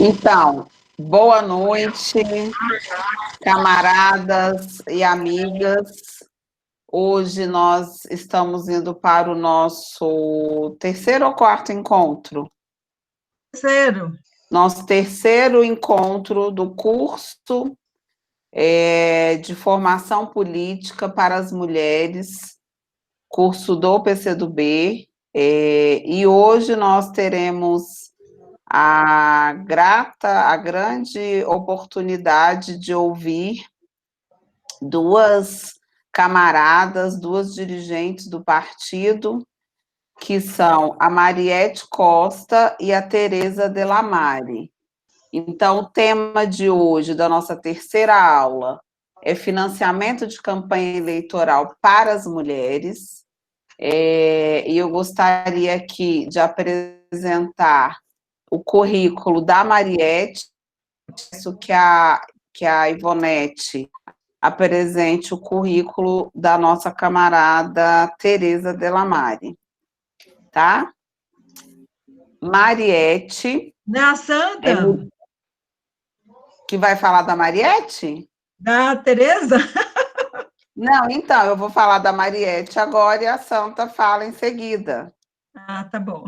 Então, boa noite, camaradas e amigas. Hoje nós estamos indo para o nosso terceiro ou quarto encontro? Terceiro. Nosso terceiro encontro do curso de formação política para as mulheres, curso do PCdoB. E hoje nós teremos a grande oportunidade de ouvir duas camaradas, duas dirigentes do partido, que são a Mariete Costa e a Tereza Delamare. Então, o tema de hoje, da nossa terceira aula, é financiamento de campanha eleitoral para as mulheres. E eu gostaria aqui de apresentar o currículo da Mariete, isso que a Ivonete apresente o currículo da nossa camarada Tereza Delamare, tá? Mariete... Não é a Santa? Que vai falar da Mariete? Da Tereza? Não, então, eu vou falar da Mariete agora e a Santa fala em seguida. Ah, tá bom.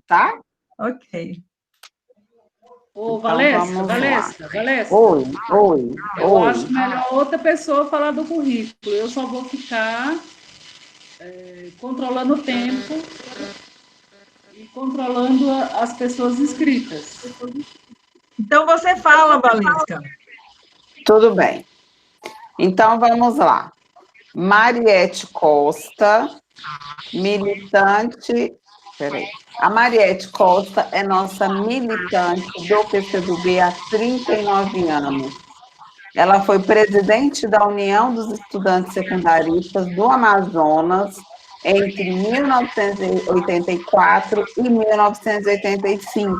Tá? Ok. Ô, Então, Valesca. Oi. Eu acho melhor outra pessoa falar do currículo. Eu só vou ficar controlando o tempo e controlando as pessoas inscritas. Então, você fala, Valesca. Tudo bem. Então, vamos lá. Mariete Costa, militante... Peraí. A Mariete Costa é nossa militante do PCdoB há 39 anos. Ela foi presidente da União dos Estudantes Secundaristas do Amazonas entre 1984 e 1985.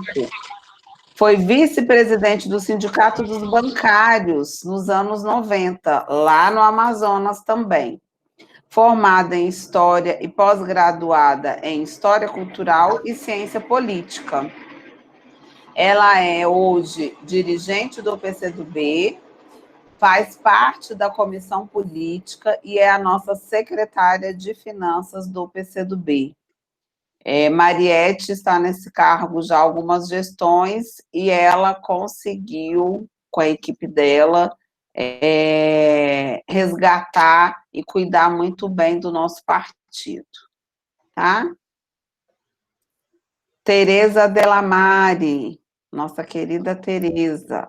Foi vice-presidente do Sindicato dos Bancários nos anos 90, lá no Amazonas também. Formada em História e pós-graduada em História Cultural e Ciência Política. Ela é hoje dirigente do PCdoB, faz parte da comissão política e é a nossa secretária de finanças do PCdoB. Mariete está nesse cargo já há algumas gestões e ela conseguiu, com a equipe dela, resgatar e cuidar muito bem do nosso partido, tá? Tereza Delamare, nossa querida Tereza.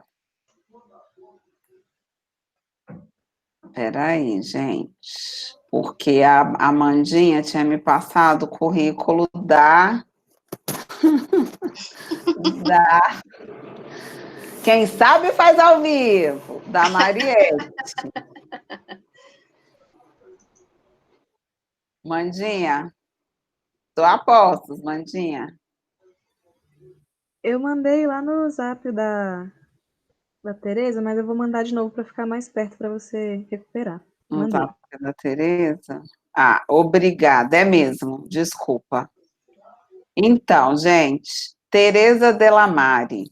Peraí, gente, porque a Amandinha tinha me passado o currículo da... Quem sabe faz ao vivo, da Mariete. Mandinha, tô a postos, Mandinha. Eu mandei lá no zap da Tereza, mas eu vou mandar de novo para ficar mais perto para você recuperar. No zap da Tereza? Ah, obrigada, é mesmo, desculpa. Então, gente, Tereza Delamare,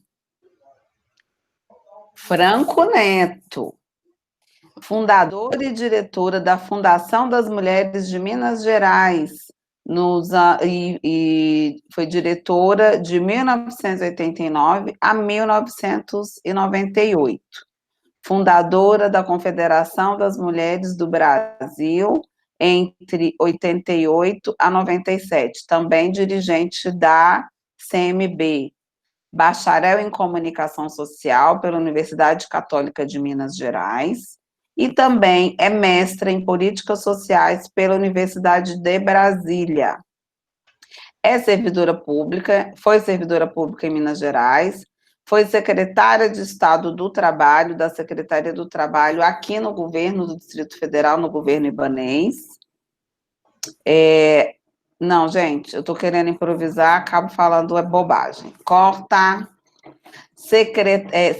Franco Neto, fundadora e diretora da Fundação das Mulheres de Minas Gerais, e foi diretora de 1989 a 1998, fundadora da Confederação das Mulheres do Brasil entre 88 a 97, também dirigente da CMB, bacharel em Comunicação Social pela Universidade Católica de Minas Gerais, e também é mestra em Políticas Sociais pela Universidade de Brasília. É servidora pública, foi servidora pública em Minas Gerais, foi secretária de Estado do Trabalho, da Secretaria do Trabalho aqui no governo do Distrito Federal, no governo ibanês. Não, gente, eu estou querendo improvisar, acabo falando bobagem. Corta.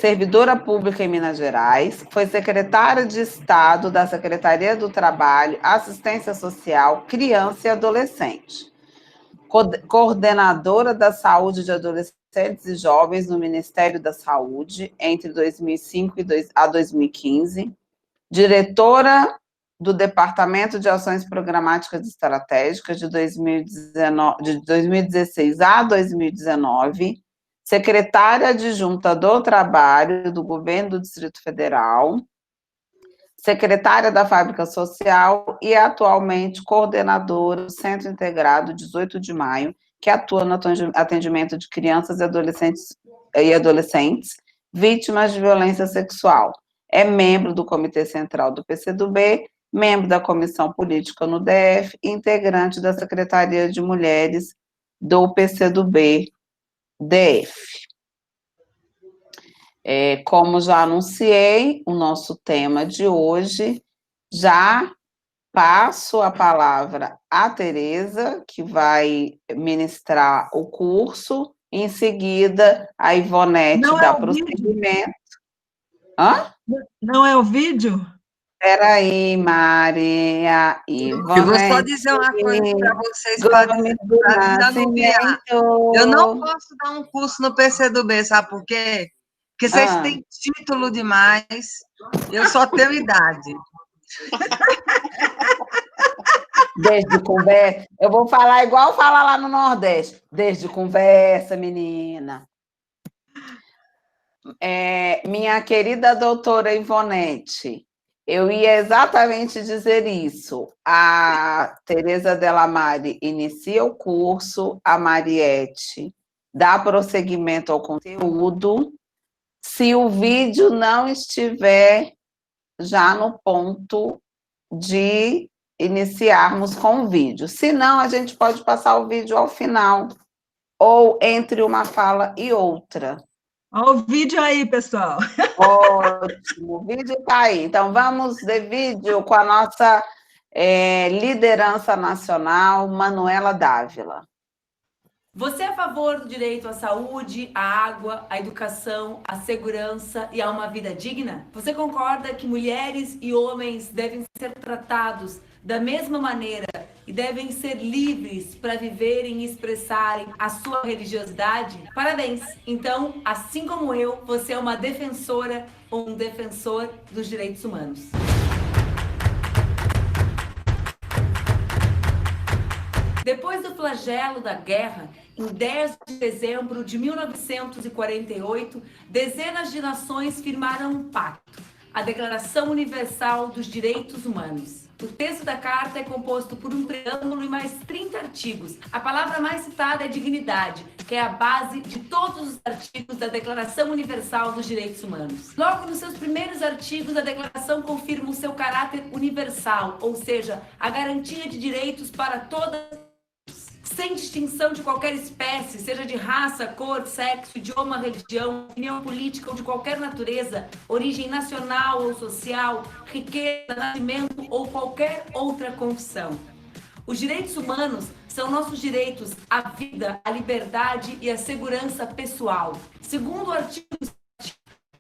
Servidora pública em Minas Gerais, foi secretária de Estado da Secretaria do Trabalho, Assistência Social, Criança e Adolescente, coordenadora da Saúde de Adolescentes adolescentes e jovens no Ministério da Saúde entre 2005 a 2015, diretora do Departamento de Ações Programáticas e Estratégicas de 2016 a 2019, secretária adjunta do Trabalho do Governo do Distrito Federal, secretária da Fábrica Social e atualmente coordenadora do Centro Integrado 18 de Maio, que atua no atendimento de crianças e adolescentes vítimas de violência sexual. É membro do Comitê Central do PCdoB, membro da Comissão Política no DF e integrante da Secretaria de Mulheres do PCdoB DF. Como já anunciei, o nosso tema de hoje, já passo a palavra à Tereza, que vai ministrar o curso, em seguida a Ivonete dá prosseguimento. Hã? Não é o vídeo? Espera aí, Maria. Ivonete. Eu vou só dizer uma coisa para vocês, para desanuviar. Eu não posso dar um curso no PCdoB, sabe por quê? Porque vocês têm título demais, eu só tenho idade. Desde conversa, eu vou falar igual fala lá no Nordeste. Desde conversa, menina. Minha querida doutora Ivonete, eu ia exatamente dizer isso. A Tereza Delamare inicia o curso, a Mariette dá prosseguimento ao conteúdo. Se o vídeo não estiver já no ponto de iniciarmos com o vídeo. Se não, a gente pode passar o vídeo ao final, ou entre uma fala e outra. Olha o vídeo aí, pessoal. Ótimo, o vídeo está aí. Então, vamos de vídeo com a nossa liderança nacional, Manuela Dávila. Você é a favor do direito à saúde, à água, à educação, à segurança e a uma vida digna? Você concorda que mulheres e homens devem ser tratados da mesma maneira e devem ser livres para viverem e expressarem a sua religiosidade? Parabéns! Então, assim como eu, você é uma defensora ou um defensor dos direitos humanos. Depois do flagelo da guerra, em 10 de dezembro de 1948, dezenas de nações firmaram um pacto, a Declaração Universal dos Direitos Humanos. O texto da carta é composto por um preâmbulo e mais 30 artigos. A palavra mais citada é dignidade, que é a base de todos os artigos da Declaração Universal dos Direitos Humanos. Logo nos seus primeiros artigos, a declaração confirma o seu caráter universal, ou seja, a garantia de direitos para todas, sem distinção de qualquer espécie, seja de raça, cor, sexo, idioma, religião, opinião política ou de qualquer natureza, origem nacional ou social, riqueza, nascimento ou qualquer outra confissão. Os direitos humanos são nossos direitos à vida, à liberdade e à segurança pessoal. Segundo o artigo,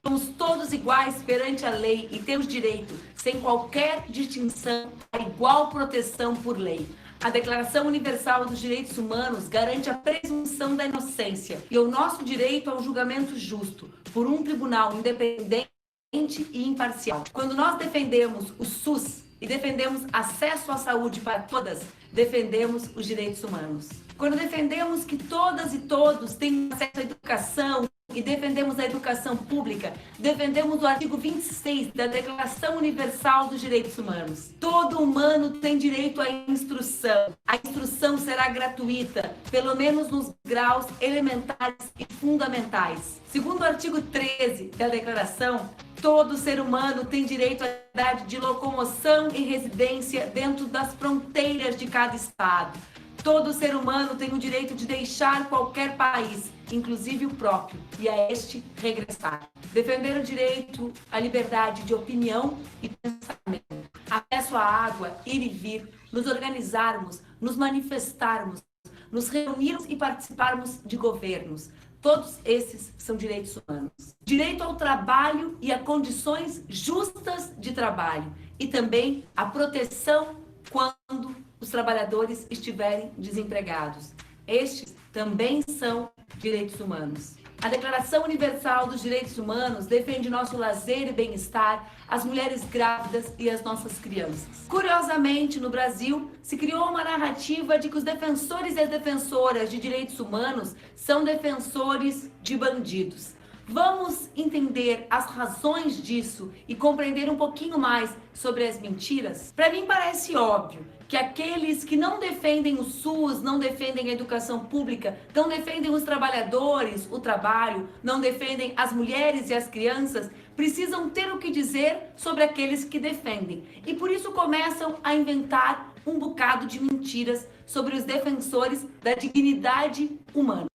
somos todos iguais perante a lei e temos direito, sem qualquer distinção, a igual proteção por lei. A Declaração Universal dos Direitos Humanos garante a presunção da inocência e o nosso direito ao julgamento justo por um tribunal independente e imparcial. Quando nós defendemos o SUS e defendemos acesso à saúde para todas, defendemos os direitos humanos. Quando defendemos que todas e todos tenham acesso à educação e defendemos a educação pública, defendemos o artigo 26 da Declaração Universal dos Direitos Humanos. Todo humano tem direito à instrução. A instrução será gratuita, pelo menos nos graus elementares e fundamentais. Segundo o artigo 13 da Declaração, todo ser humano tem direito à liberdade de locomoção e residência dentro das fronteiras de cada estado. Todo ser humano tem o direito de deixar qualquer país, inclusive o próprio, e a este regressar. Defender o direito à liberdade de opinião e pensamento, acesso à água, ir e vir, nos organizarmos, nos manifestarmos, nos reunirmos e participarmos de governos. Todos esses são direitos humanos. Direito ao trabalho e a condições justas de trabalho. E também a proteção quando os trabalhadores estiverem desempregados. Estes também são direitos humanos. A Declaração Universal dos Direitos Humanos defende nosso lazer e bem-estar, as mulheres grávidas e as nossas crianças. Curiosamente, no Brasil, se criou uma narrativa de que os defensores e as defensoras de direitos humanos são defensores de bandidos. Vamos entender as razões disso e compreender um pouquinho mais sobre as mentiras? Para mim parece óbvio que aqueles que não defendem o SUS, não defendem a educação pública, não defendem os trabalhadores, o trabalho, não defendem as mulheres e as crianças, precisam ter o que dizer sobre aqueles que defendem. E por isso começam a inventar um bocado de mentiras sobre os defensores da dignidade humana.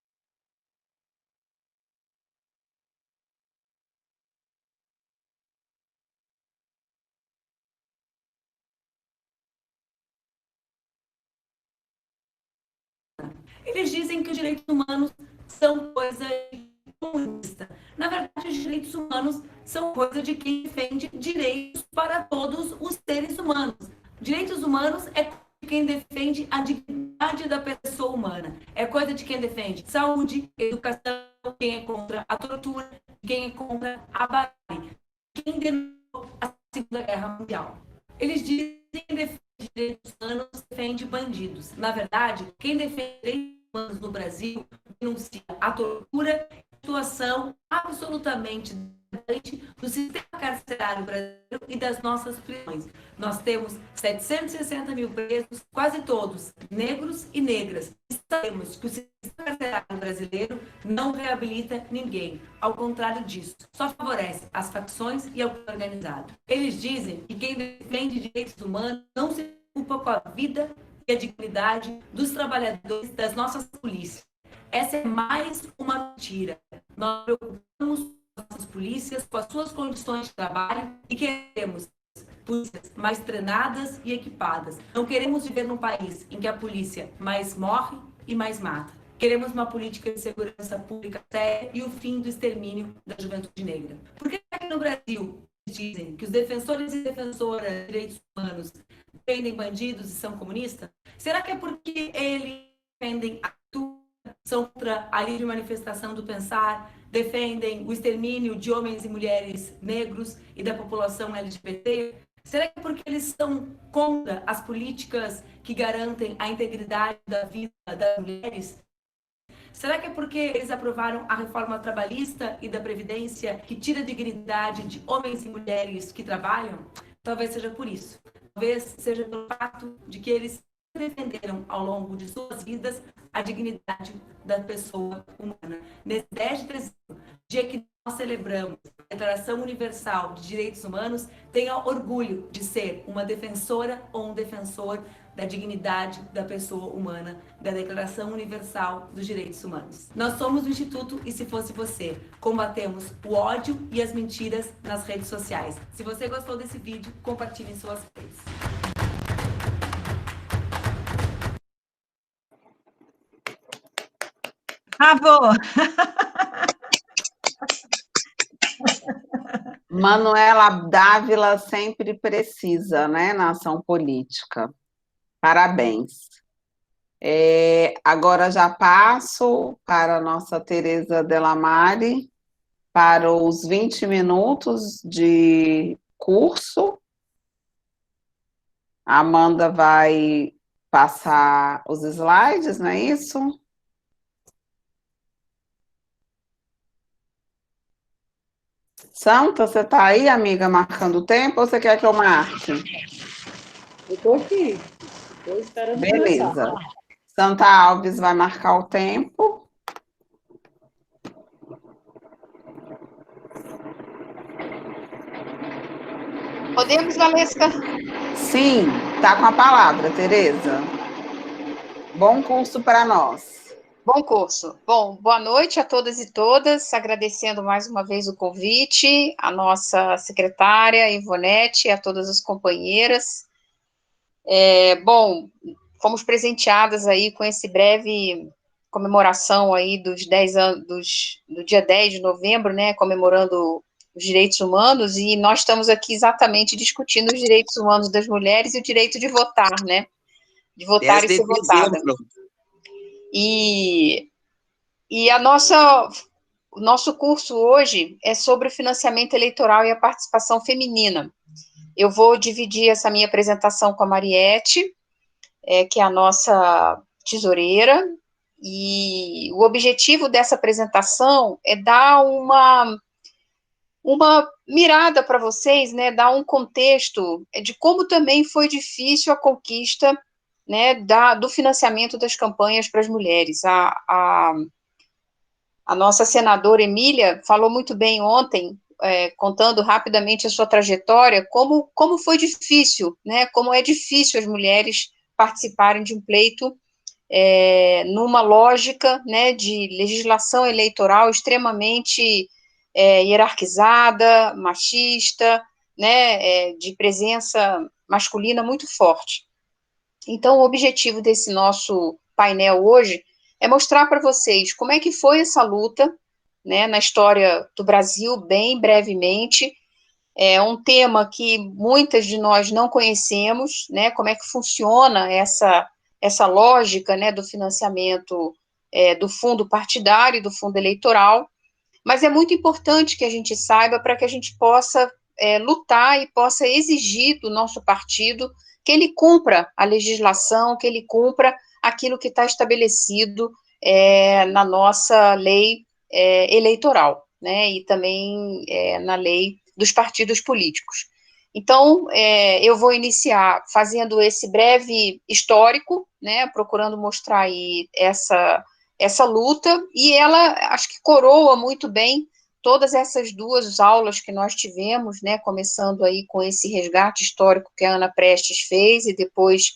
Eles dizem que os direitos humanos são coisa de comunista. Na verdade, os direitos humanos são coisa de quem defende direitos para todos os seres humanos. Direitos humanos é de quem defende a dignidade da pessoa humana. É coisa de quem defende saúde, educação, quem é contra a tortura, quem é contra a barbárie, quem denunciou a Segunda Guerra Mundial. Eles dizem que defende direitos humanos defende bandidos. Na verdade, quem defende direitos humanos no Brasil denuncia a tortura e a situação absolutamente degradante do sistema carcerário brasileiro e das nossas prisões. Nós temos 760 mil presos, quase todos negros e negras. E sabemos que o sistema carcerário brasileiro não reabilita ninguém. Ao contrário disso, só favorece as facções e o crime organizado. Eles dizem que quem defende direitos humanos não se preocupa com a vida e a dignidade dos trabalhadores das nossas polícias. Essa é mais uma mentira. Nós preocupamos nossas polícias com as suas condições de trabalho e queremos polícias mais treinadas e equipadas. Não queremos viver num país em que a polícia mais morre e mais mata. Queremos uma política de segurança pública séria e o fim do extermínio da juventude negra. Por que aqui no Brasil dizem que os defensores e defensoras de direitos humanos defendem bandidos e são comunistas? Será que é porque eles defendem a cultura, são contra a livre manifestação do pensar, defendem o extermínio de homens e mulheres negros e da população LGBT? Será que é porque eles são contra as políticas que garantem a integridade da vida das mulheres? Será que é porque eles aprovaram a reforma trabalhista e da Previdência que tira a dignidade de homens e mulheres que trabalham? Talvez seja por isso. Talvez seja pelo fato de que eles defenderam ao longo de suas vidas a dignidade da pessoa humana. Nesse 10 de dezembro, dia que nós celebramos a Declaração Universal de Direitos Humanos, tenha orgulho de ser uma defensora ou um defensor da dignidade da pessoa humana, da Declaração Universal dos Direitos Humanos. Nós somos o Instituto E Se Fosse Você, combatemos o ódio e as mentiras nas redes sociais. Se você gostou desse vídeo, compartilhe em suas redes. Bravo! Manuela Dávila sempre precisa, né, na ação política. Parabéns. Agora já passo para a nossa Tereza Delamare, para os 20 minutos de curso. A Amanda vai passar os slides, não é isso? Santa, você está aí, amiga, marcando o tempo, ou você quer que eu marque? Eu estou aqui. Estou esperando. Beleza. Santa Alves vai marcar o tempo. Podemos, Valesca? Sim, tá com a palavra, Tereza. Bom curso para nós. Bom curso. Bom, boa noite a todas e todas, agradecendo mais uma vez o convite, a nossa secretária, Ivonete, a todas as companheiras. Bom, fomos presenteadas aí com esse breve comemoração aí dos 10 anos, do dia 10 de novembro, né, comemorando os direitos humanos, e nós estamos aqui exatamente discutindo os direitos humanos das mulheres e o direito de votar, né, de votar e ser votada. E E o nosso curso hoje é sobre o financiamento eleitoral e a participação feminina. Eu vou dividir essa minha apresentação com a Mariette, que é a nossa tesoureira, e o objetivo dessa apresentação é dar uma mirada para vocês, né, dar um contexto de como também foi difícil a conquista, né, do financiamento das campanhas para as mulheres. A nossa senadora Emília falou muito bem ontem, contando rapidamente a sua trajetória, como foi difícil, né, como é difícil as mulheres participarem de um pleito numa lógica, né, de legislação eleitoral extremamente hierarquizada, machista, né, de presença masculina muito forte. Então, o objetivo desse nosso painel hoje é mostrar para vocês como é que foi essa luta, né, na história do Brasil, bem brevemente. É um tema que muitas de nós não conhecemos, né, como é que funciona essa lógica, né, do financiamento do fundo partidário e do fundo eleitoral, mas é muito importante que a gente saiba para que a gente possa lutar e possa exigir do nosso partido que ele cumpra a legislação, que ele cumpra aquilo que está estabelecido na nossa lei eleitoral, né, e também na lei dos partidos políticos. Então, eu vou iniciar fazendo esse breve histórico, né, procurando mostrar aí essa luta, e ela, acho que coroa muito bem todas essas duas aulas que nós tivemos, né, começando aí com esse resgate histórico que a Ana Prestes fez, e depois,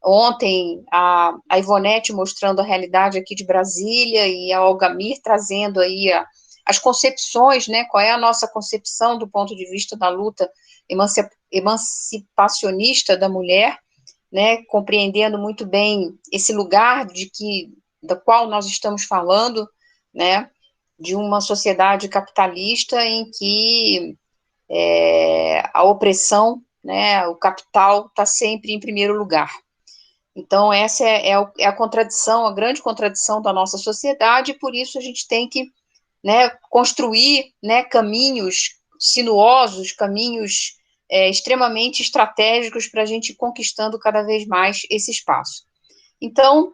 ontem, a Ivonete mostrando a realidade aqui de Brasília, e a Algamir trazendo aí as concepções, né, qual é a nossa concepção do ponto de vista da luta emancipacionista da mulher, né, compreendendo muito bem esse lugar da qual nós estamos falando, né, de uma sociedade capitalista em que a opressão, né, o capital está sempre em primeiro lugar. Então, essa é a contradição, a grande contradição da nossa sociedade, e por isso a gente tem que, né, construir, né, caminhos sinuosos, caminhos extremamente estratégicos para a gente ir conquistando cada vez mais esse espaço. Então,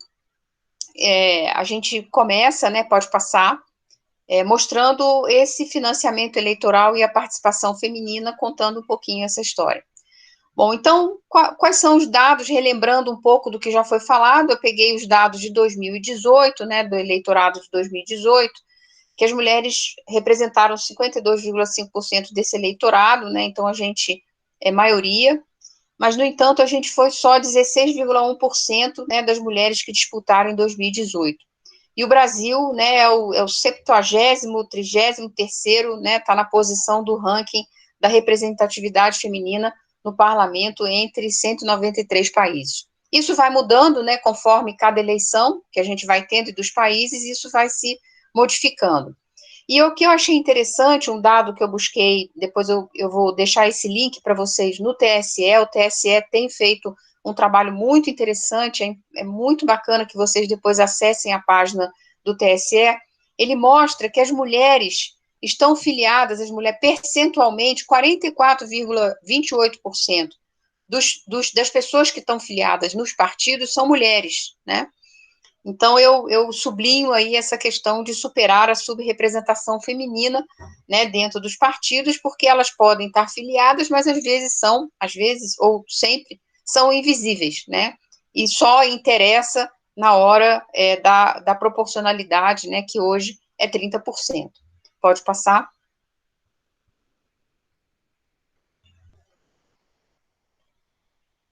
a gente começa, né, pode passar, mostrando esse financiamento eleitoral e a participação feminina, contando um pouquinho essa história. Bom, então, quais são os dados, relembrando um pouco do que já foi falado, eu peguei os dados de 2018, né, do eleitorado de 2018, que as mulheres representaram 52,5% desse eleitorado, né, então a gente é maioria, mas, no entanto, a gente foi só 16,1%, né, das mulheres que disputaram em 2018. E o Brasil, né, é o 70º, 33º, né, está na posição do ranking da representatividade feminina no parlamento entre 193 países. Isso vai mudando, né, conforme cada eleição que a gente vai tendo dos países, isso vai se modificando. E o que eu achei interessante, um dado que eu busquei, depois eu vou deixar esse link para vocês no TSE, o TSE tem feito um trabalho muito interessante, é muito bacana que vocês depois acessem a página do TSE, ele mostra que as mulheres estão filiadas, percentualmente, 44,28% das pessoas que estão filiadas nos partidos são mulheres, né? Então, eu sublinho aí essa questão de superar a subrepresentação feminina, né, dentro dos partidos, porque elas podem estar filiadas, mas às vezes, ou sempre, são invisíveis, né, e só interessa na hora da proporcionalidade, né, que hoje é 30%. Pode passar.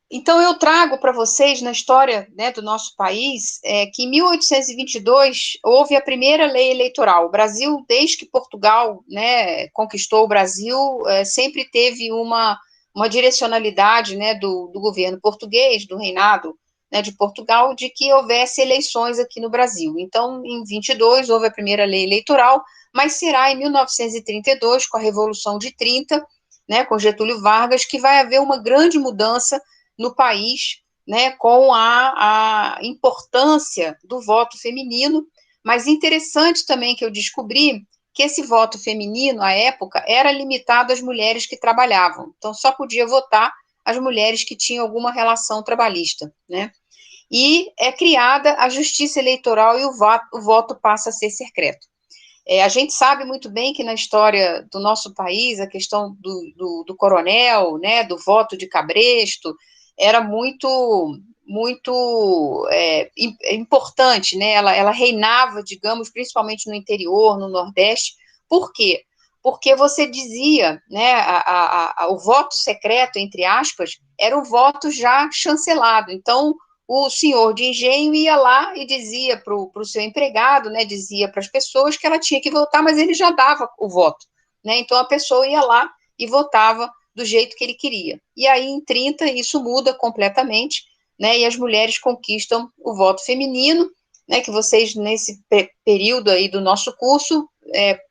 Então, eu trago para vocês, na história, né, do nosso país, que em 1822 houve a primeira lei eleitoral. O Brasil, desde que Portugal, né, conquistou o Brasil, sempre teve uma direcionalidade, né, do governo português, do reinado, né, de Portugal, de que houvesse eleições aqui no Brasil. Então, em 22 houve a primeira lei eleitoral, mas será em 1932, com a Revolução de 30, né, com Getúlio Vargas, que vai haver uma grande mudança no país, né, com a importância do voto feminino, Mas interessante também que eu descobri que esse voto feminino, à época, era limitado às mulheres que trabalhavam. Então, só podia votar as mulheres que tinham alguma relação trabalhista, né? E é criada a justiça eleitoral e o voto passa a ser secreto. A gente sabe muito bem que na história do nosso país, a questão do coronel, né, do voto de cabresto, era muito importante, né? Ela reinava, digamos, principalmente no interior, no Nordeste. Por quê? Porque você dizia, né, o voto secreto, entre aspas, era o voto já chancelado. Então, o senhor de engenho ia lá e dizia para o seu empregado, né, dizia para as pessoas que ela tinha que votar, mas ele já dava o voto, né? Então, a pessoa ia lá e votava do jeito que ele queria. E aí, em 30, isso muda completamente, né, e as mulheres conquistam o voto feminino, né, que vocês, nesse período aí do nosso curso,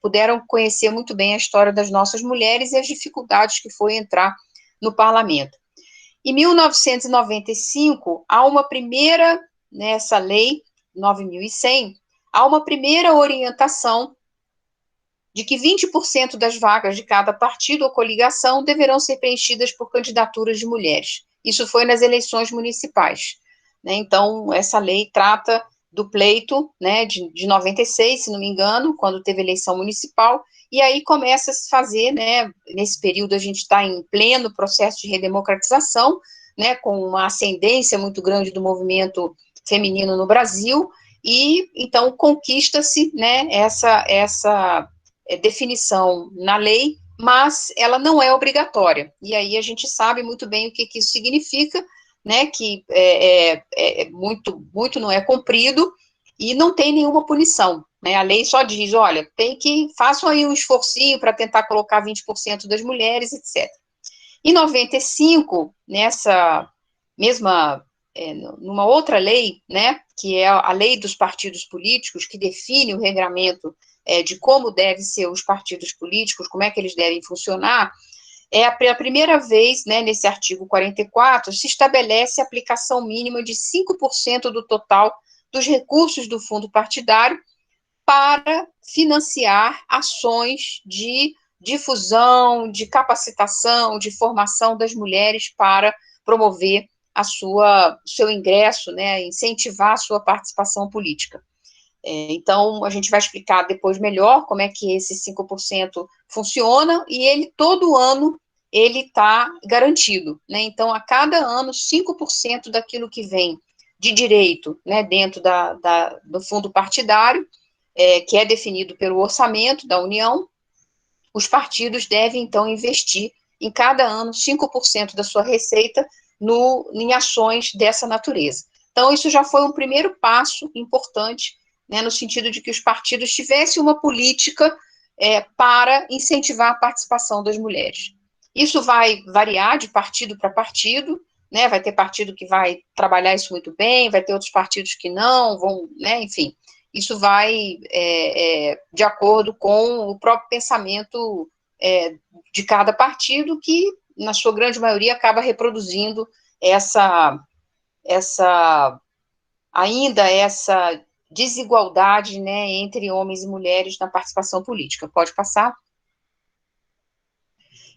puderam conhecer muito bem a história das nossas mulheres e as dificuldades que foi entrar no parlamento. Em 1995, há uma primeira, nessa lei 9.100, há uma primeira orientação de que 20% das vagas de cada partido ou coligação deverão ser preenchidas por candidaturas de mulheres. Isso foi nas eleições municipais, né? Então, essa lei trata do pleito, né, de 96, se não me engano, quando teve eleição municipal, e aí começa a se fazer, né, nesse período a gente está em pleno processo de redemocratização, né, com uma ascendência muito grande do movimento feminino no Brasil, e então conquista-se, né, essa definição na lei, mas ela não é obrigatória, e aí a gente sabe muito bem o que isso significa, né, que muito não é cumprido, e não tem nenhuma punição, né, a lei só diz, olha, façam aí um esforcinho para tentar colocar 20% das mulheres, etc. Em 95, nessa mesma, numa outra lei, né, que é a lei dos partidos políticos, que define o regramento de como devem ser os partidos políticos, como é que eles devem funcionar, a primeira vez, né, nesse artigo 44, se estabelece a aplicação mínima de 5% do total dos recursos do fundo partidário para financiar ações de difusão, de capacitação, de formação das mulheres para promover seu ingresso, né, incentivar a sua participação política. Então, a gente vai explicar depois melhor como é que esse 5% funciona, e ele, todo ano, ele está garantido, né? Então, a cada ano, 5% daquilo que vem de direito, né, dentro do fundo partidário, que é definido pelo orçamento da União, os partidos devem, então, investir em cada ano 5% da sua receita em ações dessa natureza. Então, isso já foi um primeiro passo importante, né, no sentido de que os partidos tivessem uma política para incentivar a participação das mulheres. Isso vai variar de partido para partido, né, vai ter partido que vai trabalhar isso muito bem, vai ter outros partidos que não, vão, né, enfim, isso vai de acordo com o próprio pensamento de cada partido, que, na sua grande maioria, acaba reproduzindo ainda essa desigualdade, né, entre homens e mulheres na participação política. Pode passar?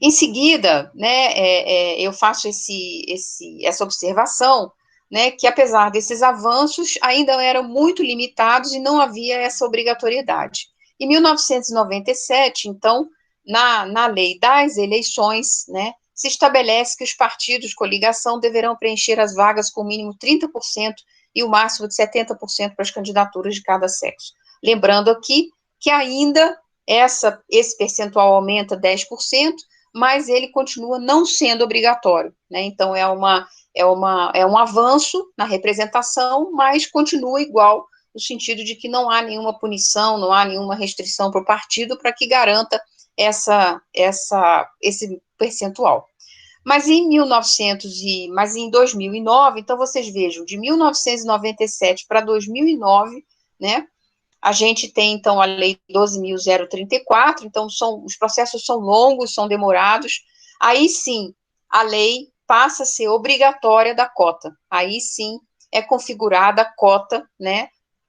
Em seguida, né, eu faço essa observação, né, que apesar desses avanços, ainda eram muito limitados e não havia essa obrigatoriedade. Em 1997, então, na lei das eleições, né, se estabelece que os partidos coligação deverão preencher as vagas com mínimo 30% e o máximo de 70% para as candidaturas de cada sexo. Lembrando aqui que ainda esse percentual aumenta 10%, mas ele continua não sendo obrigatório, né? Então, é um avanço na representação, mas continua igual, no sentido de que não há nenhuma punição, não há nenhuma restrição para o partido para que garanta esse percentual. Mas em 2009, então vocês vejam, de 1997 para 2009, né, a gente tem, então, a Lei 12.034, então os processos são longos, são demorados, aí sim, a lei passa a ser obrigatória da cota, aí sim é configurada a cota, né,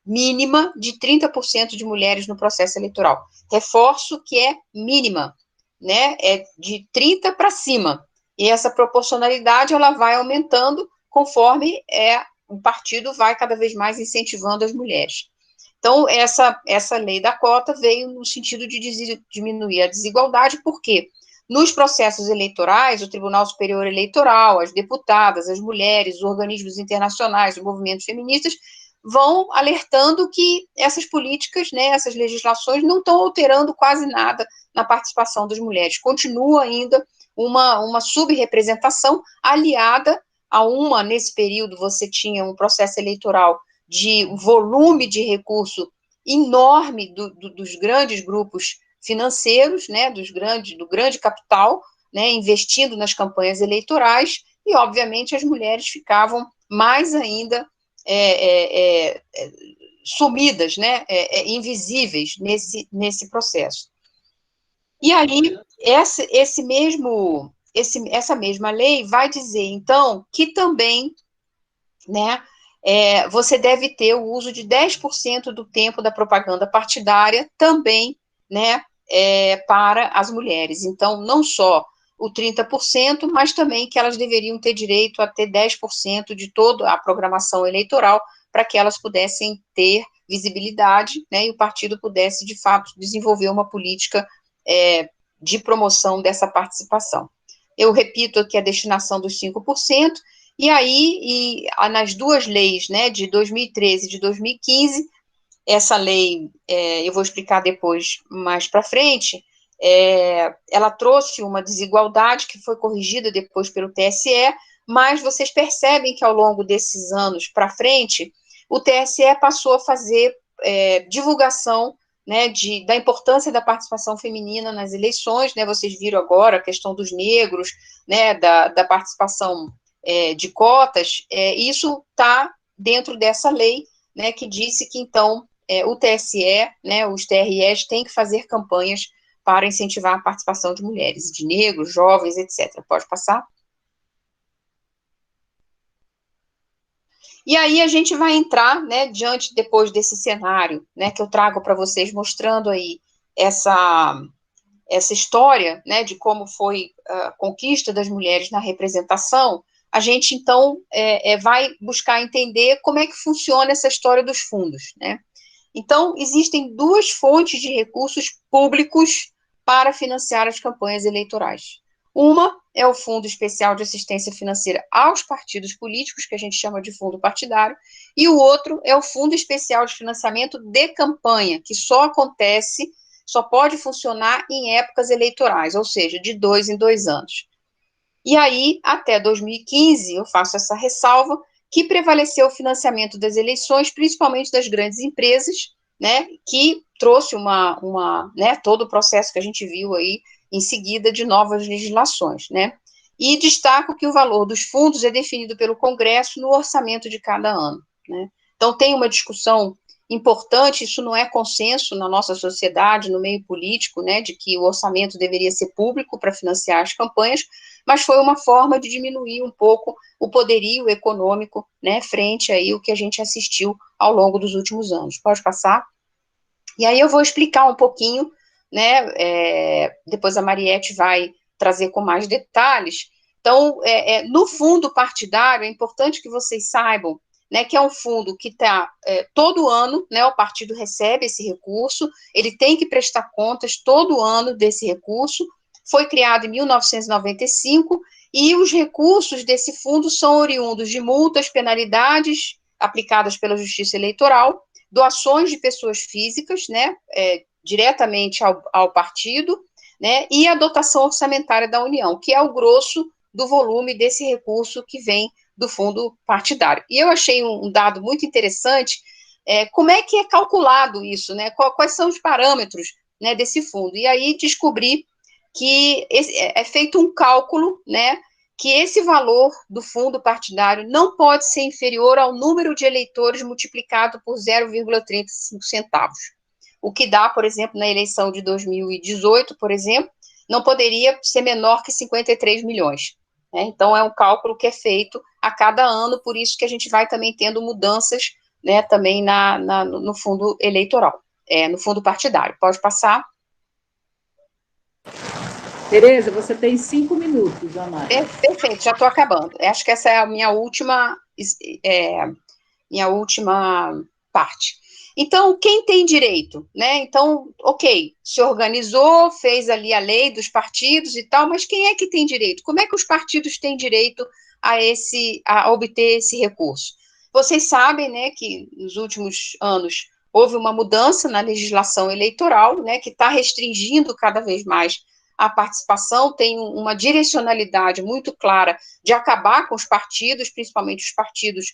mínima de 30% de mulheres no processo eleitoral. Reforço que é mínima, né? É de 30 para cima. E essa proporcionalidade ela vai aumentando conforme o partido vai cada vez mais incentivando as mulheres. Então, essa lei da cota veio no sentido de diminuir a desigualdade, porque nos processos eleitorais, o Tribunal Superior Eleitoral, as deputadas, as mulheres, os organismos internacionais, os movimentos feministas, vão alertando que essas políticas, né, essas legislações não estão alterando quase nada na participação das mulheres. Continua ainda uma subrepresentação aliada a nesse período você tinha um processo eleitoral de volume de recurso enorme dos grandes grupos financeiros, né, do grande capital, né, investindo nas campanhas eleitorais, e, obviamente, as mulheres ficavam mais ainda sumidas, né, invisíveis nesse processo. E aí, essa mesma lei vai dizer, então, que também, né, você deve ter o uso de 10% do tempo da propaganda partidária também, né, para as mulheres. Então, não só o 30%, mas também que elas deveriam ter direito a ter 10% de toda a programação eleitoral para que elas pudessem ter visibilidade, né, e o partido pudesse, de fato, desenvolver uma política de promoção dessa participação. Eu repito aqui a destinação dos 5%, e aí, nas duas leis, né, de 2013 e de 2015, essa lei, eu vou explicar depois, mais para frente, ela trouxe uma desigualdade que foi corrigida depois pelo TSE, mas vocês percebem que ao longo desses anos para frente, o TSE passou a fazer divulgação, né, da importância da participação feminina nas eleições, né, vocês viram agora a questão dos negros, né, da participação de cotas, isso está dentro dessa lei, né, que disse que, então, o TSE, né, os TREs têm que fazer campanhas para incentivar a participação de mulheres, de negros, jovens, etc. Pode passar? E aí a gente vai entrar, né, depois desse cenário, né, que eu trago para vocês, mostrando aí essa história, né, de como foi a conquista das mulheres na representação. A gente, então, vai buscar entender como é que funciona essa história dos fundos, né? Então, existem duas fontes de recursos públicos para financiar as campanhas eleitorais. Uma é o Fundo Especial de Assistência Financeira aos partidos políticos, que a gente chama de fundo partidário, e o outro é o Fundo Especial de Financiamento de Campanha, que só pode funcionar em épocas eleitorais, ou seja, de 2 em 2 anos. E aí, até 2015, eu faço essa ressalva, que prevaleceu o financiamento das eleições, principalmente das grandes empresas, né, que trouxe né, todo o processo que a gente viu aí em seguida de novas legislações, né. E destaco que o valor dos fundos é definido pelo Congresso no orçamento de cada ano, né. Então, tem uma discussão importante, isso não é consenso na nossa sociedade, no meio político, né, de que o orçamento deveria ser público para financiar as campanhas, mas foi uma forma de diminuir um pouco o poderio econômico, né, frente aí o que a gente assistiu ao longo dos últimos anos. Pode passar? E aí eu vou explicar um pouquinho, né, depois a Mariette vai trazer com mais detalhes. Então, no fundo partidário, é importante que vocês saibam, né, que é um fundo que está todo ano, né, o partido recebe esse recurso, ele tem que prestar contas todo ano desse recurso. Foi criado em 1995, e os recursos desse fundo são oriundos de multas, penalidades aplicadas pela Justiça Eleitoral, doações de pessoas físicas, né, diretamente ao partido, né, e a dotação orçamentária da União, que é o grosso do volume desse recurso que vem do fundo partidário. E eu achei um dado muito interessante, como é que é calculado isso, né, quais são os parâmetros, né, desse fundo. E aí descobri que é feito um cálculo, né, que esse valor do fundo partidário não pode ser inferior ao número de eleitores multiplicado por 0,35 centavos. O que dá, por exemplo, na eleição de 2018, por exemplo, não poderia ser menor que 53 milhões. Né? Então, é um cálculo que é feito a cada ano, por isso que a gente vai também tendo mudanças né, também no fundo eleitoral, no fundo partidário. Pode passar. Tereza, você tem 5 minutos, Ana. Perfeito, já estou acabando. Acho que essa é a minha última parte. Então, quem tem direito, né? Então, ok, se organizou, fez ali a lei dos partidos e tal, mas quem é que tem direito? Como é que os partidos têm direito a obter esse recurso? Vocês sabem, né, que nos últimos anos houve uma mudança na legislação eleitoral, né, que está restringindo cada vez mais a participação, tem uma direcionalidade muito clara de acabar com os partidos, principalmente os partidos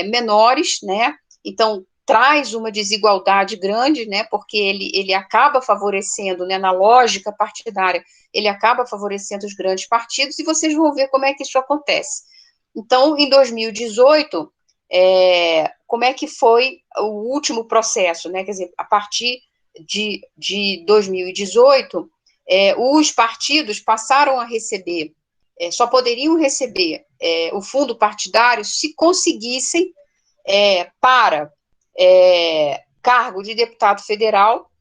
menores, né? Então, traz uma desigualdade grande, né? Porque ele acaba favorecendo, né, na lógica partidária, ele acaba favorecendo os grandes partidos, e vocês vão ver como é que isso acontece. Então, em 2018, como é que foi o último processo, né? Quer dizer, a partir de 2018, os partidos passaram a receber, só poderiam receber o fundo partidário se conseguissem para cargo de deputado federal,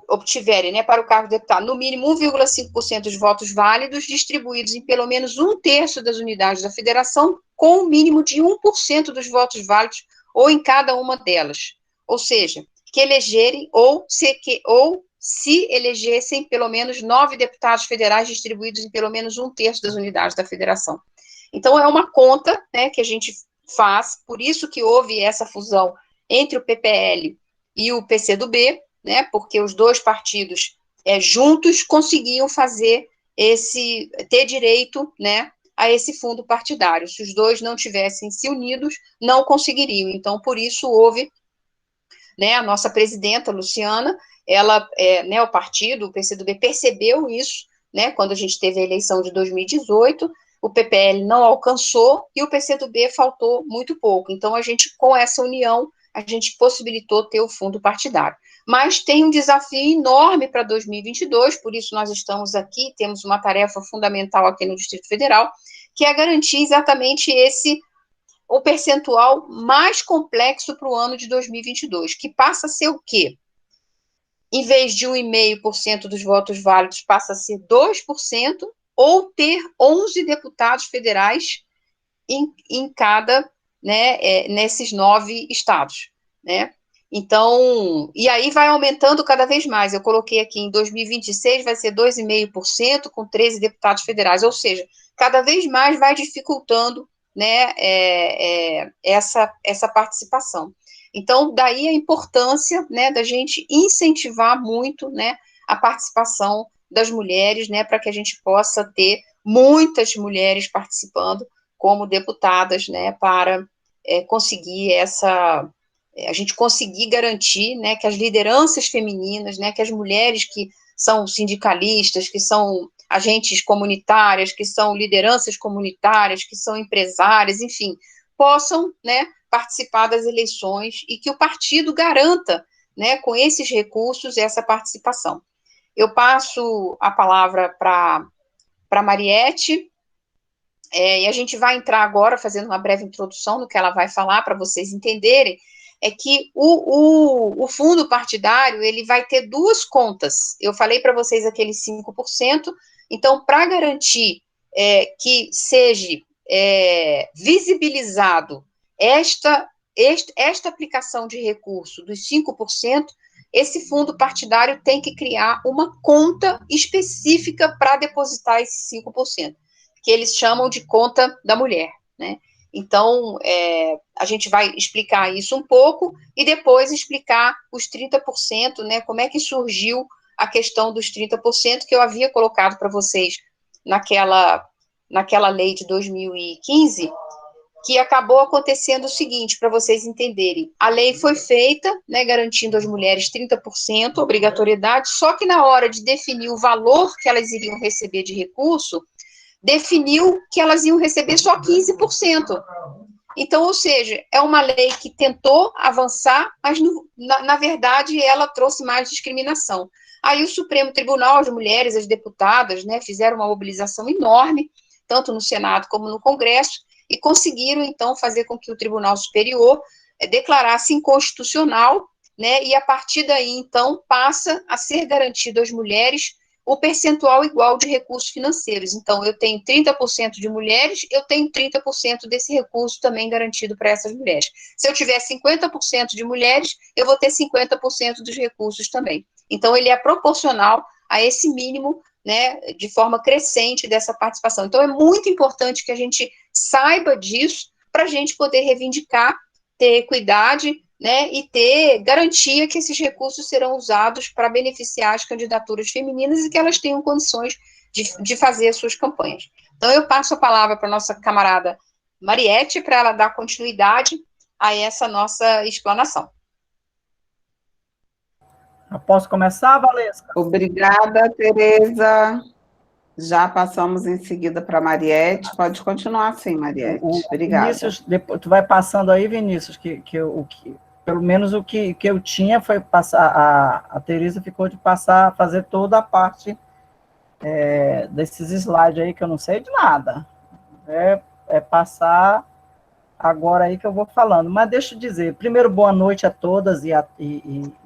obtiverem, né, para o cargo de deputado, no mínimo 1,5% dos votos válidos, distribuídos em pelo menos 1/3 das unidades da federação, com o mínimo de 1% dos votos válidos, ou em cada uma delas. Ou seja, que elegerem se elegessem pelo menos 9 deputados federais distribuídos em pelo menos 1/3 das unidades da federação. Então, é uma conta, né, que a gente faz, por isso que houve essa fusão entre o PPL e o PCdoB, né, porque os dois partidos juntos conseguiam ter direito, né, a esse fundo partidário. Se os dois não tivessem se unidos, não conseguiriam. Então, por isso houve, né, a nossa presidenta, Luciana, né, o partido, o PCdoB, percebeu isso, né, quando a gente teve a eleição de 2018, o PPL não alcançou e o PCdoB faltou muito pouco. Então, com essa união, a gente possibilitou ter o fundo partidário. Mas tem um desafio enorme para 2022, por isso nós estamos aqui, temos uma tarefa fundamental aqui no Distrito Federal, que é garantir exatamente o percentual mais complexo para o ano de 2022, que passa a ser o quê? Em vez de 1,5% dos votos válidos, passa a ser 2%, ou ter 11 deputados federais em cada, né, nesses 9 estados, né? Então, e aí vai aumentando cada vez mais. Eu coloquei aqui, em 2026 vai ser 2,5%, com 13 deputados federais, ou seja, cada vez mais vai dificultando, né, essa participação. Então, daí a importância, né, da gente incentivar muito, né, a participação das mulheres, né, para que a gente possa ter muitas mulheres participando como deputadas, né, para conseguir a gente conseguir garantir, né, que as lideranças femininas, né, que as mulheres que são sindicalistas, que são agentes comunitárias, que são lideranças comunitárias, que são empresárias, enfim, possam, né, participar das eleições e que o partido garanta, né, com esses recursos, essa participação. Eu passo a palavra para Mariete, e a gente vai entrar agora, fazendo uma breve introdução no que ela vai falar, para vocês entenderem, que o fundo partidário, ele vai ter 2 contas. Eu falei para vocês aqueles 5%, então, para garantir que seja visibilizado esta aplicação de recurso dos 5%, esse fundo partidário tem que criar uma conta específica para depositar esses 5%, que eles chamam de conta da mulher, né? Então, a gente vai explicar isso um pouco e depois explicar os 30%, né? Como é que surgiu a questão dos 30% que eu havia colocado para vocês naquela lei de 2015, que acabou acontecendo o seguinte, para vocês entenderem. A lei foi feita, né, garantindo às mulheres 30% obrigatoriedade, só que na hora de definir o valor que elas iriam receber de recurso, definiu que elas iam receber só 15%. Então, ou seja, é uma lei que tentou avançar, mas, na verdade, ela trouxe mais discriminação. Aí o Supremo Tribunal, as mulheres, as deputadas, né, fizeram uma mobilização enorme, tanto no Senado como no Congresso, e conseguiram, então, fazer com que o Tribunal Superior declarar-se inconstitucional, né, e a partir daí, então, passa a ser garantido às mulheres o percentual igual de recursos financeiros. Então, eu tenho 30% de mulheres, eu tenho 30% desse recurso também garantido para essas mulheres. Se eu tiver 50% de mulheres, eu vou ter 50% dos recursos também. Então, ele é proporcional a esse mínimo, né, de forma crescente dessa participação. Então, é muito importante que a gente saiba disso para a gente poder reivindicar, ter equidade, né, e ter garantia que esses recursos serão usados para beneficiar as candidaturas femininas e que elas tenham condições de fazer as suas campanhas. Então, eu passo a palavra para a nossa camarada Mariete, para ela dar continuidade a essa nossa explanação. Eu posso começar, Valesca? Obrigada, Tereza. Já passamos em seguida para a Mariete. Pode continuar assim, Mariete. Obrigada. Vinícius, depois, tu vai passando aí, Vinícius, pelo menos o que eu tinha foi passar, a Tereza ficou de passar, fazer toda a parte desses slides aí, que eu não sei de nada. É passar agora aí que eu vou falando. Mas deixa eu dizer, primeiro, boa noite a todas e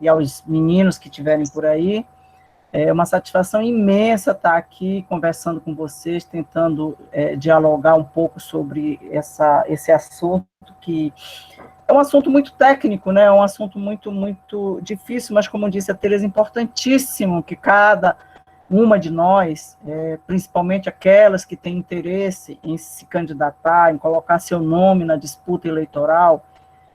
aos meninos que estiverem por aí. É uma satisfação imensa estar aqui conversando com vocês, tentando dialogar um pouco sobre esse assunto, que é um assunto muito técnico, né? É um assunto muito, muito difícil, mas, como disse a Tereza, importantíssimo que cada uma de nós, principalmente aquelas que têm interesse em se candidatar, em colocar seu nome na disputa eleitoral,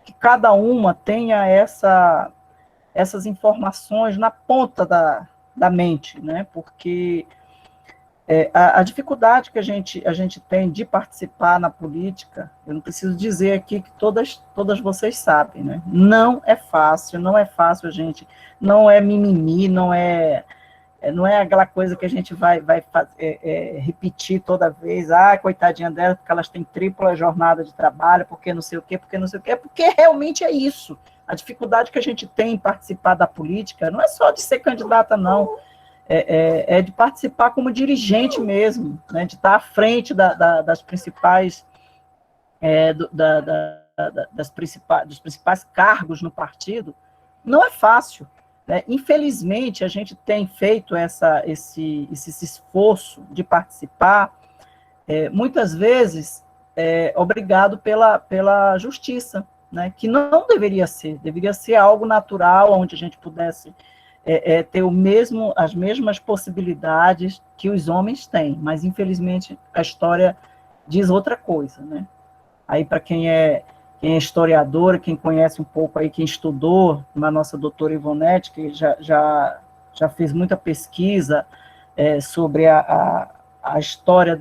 que cada uma tenha essas informações na ponta da mente, né? Porque a dificuldade que a gente tem de participar na política, eu não preciso dizer aqui que todas vocês sabem, né? Não é fácil, a gente, não é mimimi, não é aquela coisa que a gente vai repetir toda vez, coitadinha dela, porque elas têm tripla jornada de trabalho, porque não sei o quê, porque realmente é isso. A dificuldade que a gente tem em participar da política não é só de ser candidata, não, é de participar como dirigente mesmo, né, de estar à frente das principais, dos principais cargos no partido. Não é fácil. Infelizmente, a gente tem feito esse esforço de participar, muitas vezes, obrigado pela justiça, né, que não deveria ser algo natural, onde a gente pudesse ter as mesmas possibilidades que os homens têm, mas, infelizmente, a história diz outra coisa, né? Aí, para quem é historiador, quem conhece um pouco aí, quem estudou, a nossa doutora Ivonete, que já fez muita pesquisa sobre a história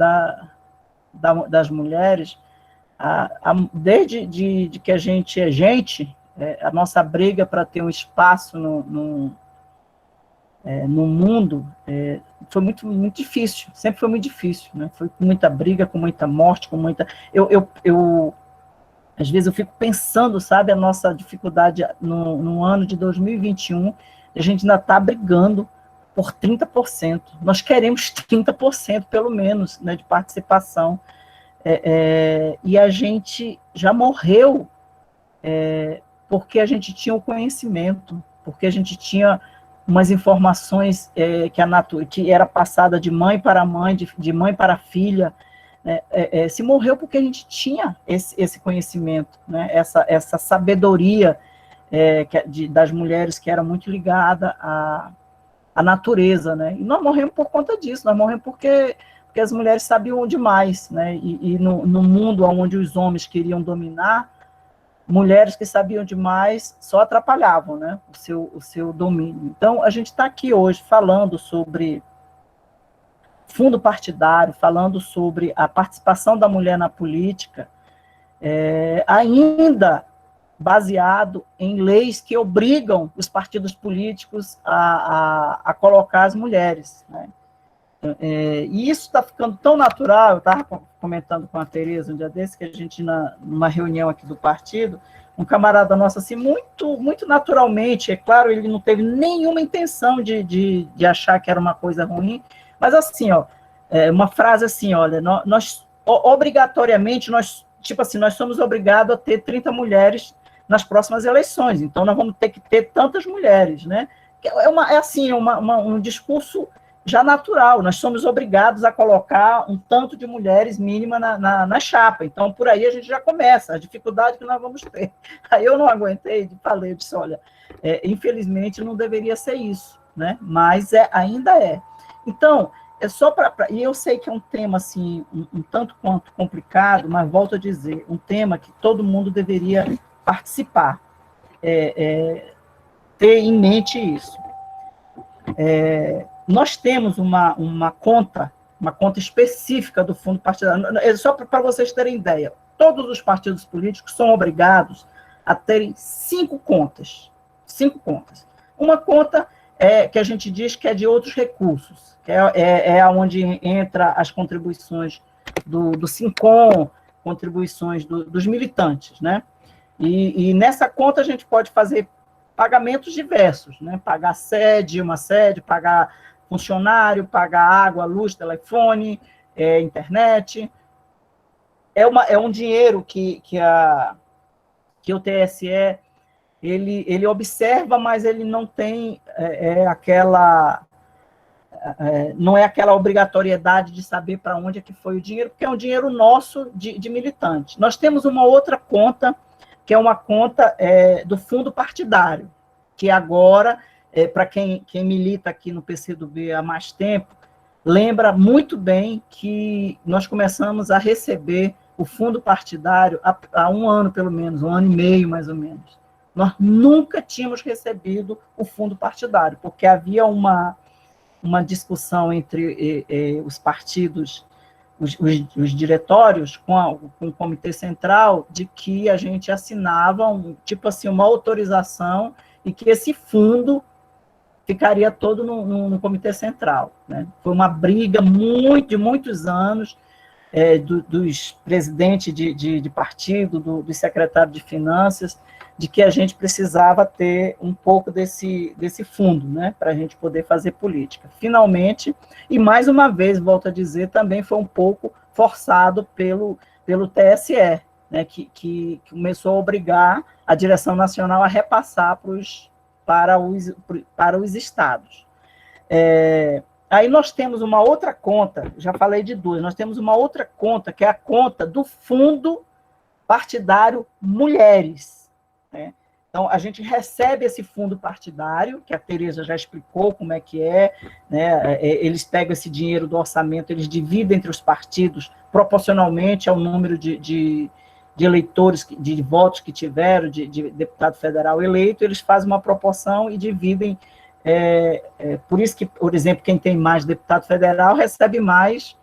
das mulheres, desde que a gente é gente, a nossa briga para ter um espaço no mundo foi muito, muito difícil, sempre foi muito difícil, né? Foi com muita briga, com muita morte, com muita... Às vezes eu fico pensando, sabe, a nossa dificuldade no ano de 2021, a gente ainda está brigando por 30%. Nós queremos 30%, pelo menos, né, de participação. E a gente já morreu porque a gente tinha o conhecimento, porque a gente tinha umas informações que era passada de mãe para mãe, de mãe para filha. Se morreu porque a gente tinha esse conhecimento, né, essa sabedoria das mulheres que era muito ligada à natureza, né, e nós morremos por conta disso, nós morremos porque as mulheres sabiam demais, né, e no mundo onde os homens queriam dominar, mulheres que sabiam demais só atrapalhavam, né, o seu domínio. Então, a gente está aqui hoje falando sobre fundo partidário, falando sobre a participação da mulher na política, ainda baseado em leis que obrigam os partidos políticos a colocar as mulheres, né? E isso está ficando tão natural. Eu estava comentando com a Tereza um dia desse, que a gente, numa reunião aqui do partido, um camarada nosso, assim, muito, muito naturalmente, é claro, ele não teve nenhuma intenção de achar que era uma coisa ruim, mas assim, uma frase assim, olha, nós obrigatoriamente, tipo assim, nós somos obrigados a ter 30 mulheres nas próximas eleições. Então, nós vamos ter que ter tantas mulheres, né? Um discurso já natural. Nós somos obrigados a colocar um tanto de mulheres mínima na chapa. Então, por aí a gente já começa, a dificuldade que nós vamos ter. Aí eu não aguentei, falei, eu disse, olha, infelizmente não deveria ser isso, né? Mas ainda é. Então, é só e eu sei que é um tema, assim, um tanto quanto complicado, mas volto a dizer, um tema que todo mundo deveria participar, ter em mente isso. Nós temos uma conta específica do fundo partidário, só para vocês terem ideia, todos os partidos políticos são obrigados a terem 5 contas. 5 contas. Uma conta que a gente diz que é de outros recursos, que é onde entra as contribuições do SINCOM, contribuições dos militantes, né? E nessa conta a gente pode fazer pagamentos diversos, né? Pagar uma sede, pagar funcionário, pagar água, luz, telefone, internet. É um dinheiro que o TSE ele observa, mas ele não tem não é aquela obrigatoriedade de saber para onde é que foi o dinheiro, porque é um dinheiro nosso de militante. Nós temos uma outra conta, que é uma conta do fundo partidário, que agora, para quem milita aqui no PCdoB há mais tempo, lembra muito bem que nós começamos a receber o fundo partidário há 1 ano, pelo menos, 1 ano e meio, mais ou menos. Nós nunca tínhamos recebido o fundo partidário, porque havia uma discussão entre os partidos, os diretórios, com o Comitê Central, de que a gente assinava uma autorização e que esse fundo ficaria todo no Comitê Central, né? Foi uma briga de muitos anos dos presidentes de partido, dos secretários de finanças, de que a gente precisava ter um pouco desse fundo, né, para a gente poder fazer política. Finalmente, e mais uma vez, volto a dizer, também foi um pouco forçado pelo TSE, né, que começou a obrigar a direção nacional a repassar para os estados. Aí nós temos uma outra conta, já falei de 2, nós temos uma outra conta, que é a conta do Fundo Partidário Mulheres, né? Então, a gente recebe esse fundo partidário, que a Tereza já explicou como é que né? Eles pegam esse dinheiro do orçamento, eles dividem entre os partidos proporcionalmente ao número de eleitores, de votos que tiveram, de deputado federal eleito, eles fazem uma proporção e dividem. Por isso que, por exemplo, quem tem mais deputado federal recebe mais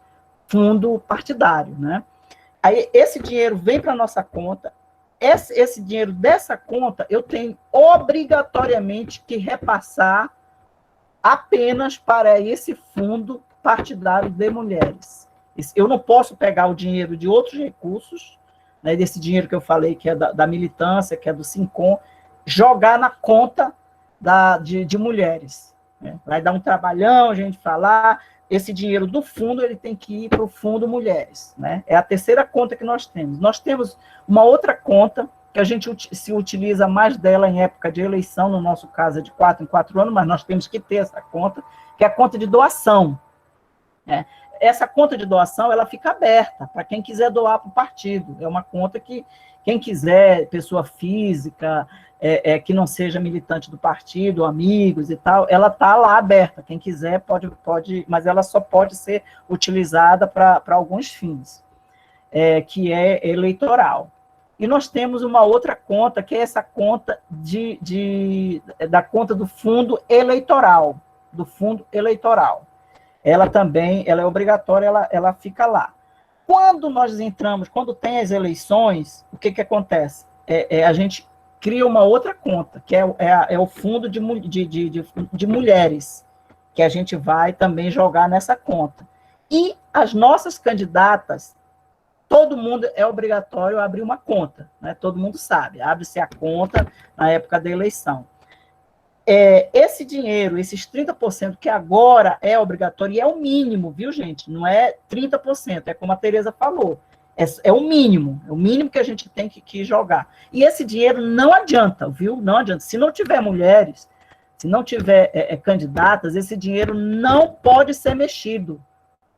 fundo partidário, né? Aí esse dinheiro vem para a nossa conta. Esse dinheiro dessa conta eu tenho obrigatoriamente que repassar apenas para esse fundo partidário de mulheres. Eu não posso pegar o dinheiro de outros recursos, né, desse dinheiro que eu falei, que é da militância, que é do SINCOM, jogar na conta de mulheres, né? Vai dar um trabalhão a gente falar. Esse dinheiro do fundo ele tem que ir para o Fundo Mulheres, né? É a terceira conta que nós temos. Nós temos uma outra conta, que a gente se utiliza mais dela em época de eleição, no nosso caso é de 4 em 4 anos, mas nós temos que ter essa conta, que é a conta de doação, né? Essa conta de doação, ela fica aberta para quem quiser doar para o partido. É uma conta que quem quiser, pessoa física, que não seja militante do partido, amigos e tal, ela está lá aberta. Quem quiser pode, mas ela só pode ser utilizada para alguns fins, que é eleitoral. E nós temos uma outra conta, que é essa conta da conta do fundo eleitoral, Ela também, ela é obrigatória, ela fica lá. Quando nós entramos, quando tem as eleições, o que acontece? A gente cria uma outra conta, que é o fundo de mulheres, que a gente vai também jogar nessa conta. E as nossas candidatas, todo mundo é obrigatório abrir uma conta, né? Todo mundo sabe, abre-se a conta na época da eleição. Esse dinheiro, esses 30%, que agora é obrigatório, e é o mínimo, viu, gente? Não é 30%, é como a Tereza falou. É o mínimo que a gente tem que jogar. E esse dinheiro não adianta, viu? Não adianta. Se não tiver mulheres, se não tiver candidatas, esse dinheiro não pode ser mexido.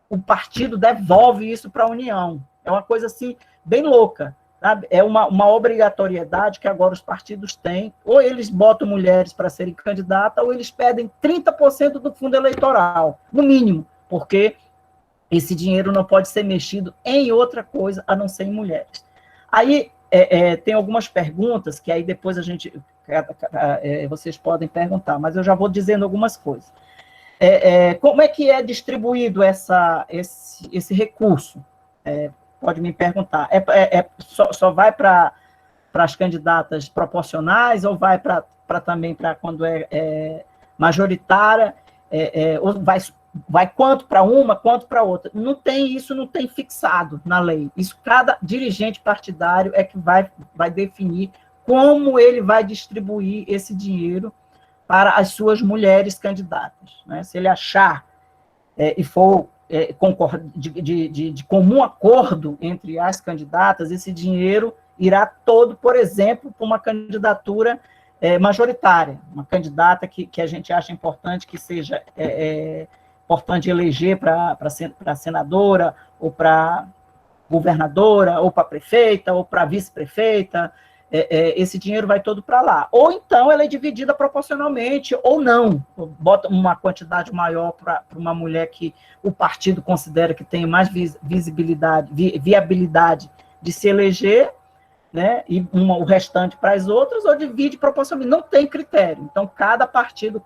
O partido devolve isso para a União. É uma coisa assim, bem louca. Sabe? É uma obrigatoriedade que agora os partidos têm. Ou eles botam mulheres para serem candidatas, ou eles pedem 30% do fundo eleitoral, no mínimo, porque esse dinheiro não pode ser mexido em outra coisa, a não ser em mulheres. Aí tem algumas perguntas que aí depois vocês podem perguntar, mas eu já vou dizendo algumas coisas. Como é que é distribuído esse recurso? Pode me perguntar. Só vai para as candidatas proporcionais ou vai também para quando é majoritária? Ou vai quanto para uma, quanto para outra? Não tem fixado na lei. Isso cada dirigente partidário é que vai definir como ele vai distribuir esse dinheiro para as suas mulheres candidatas. Né? Se ele achar e for de comum acordo entre as candidatas, esse dinheiro irá todo, por exemplo, para uma candidatura majoritária, uma candidata que a gente acha importante que seja importante eleger para senadora, ou para governadora, ou para prefeita, ou para vice-prefeita. Esse dinheiro vai todo para lá. Ou então ela é dividida proporcionalmente, ou não. Bota uma quantidade maior para uma mulher que o partido considera que tem mais viabilidade de se eleger, né, e o restante para as outras, ou divide proporcionalmente. Não tem critério. Então, cada partido,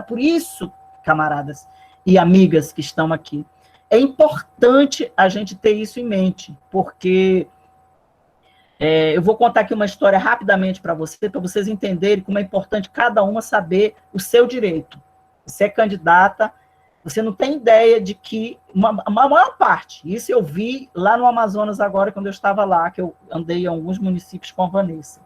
por isso, camaradas e amigas que estão aqui, é importante a gente ter isso em mente, porque eu vou contar aqui uma história rapidamente para vocês entenderem como é importante cada uma saber o seu direito. Você é candidata, você não tem ideia de que, a maior parte, isso eu vi lá no Amazonas agora, quando eu estava lá, que eu andei em alguns municípios com a Vanessa.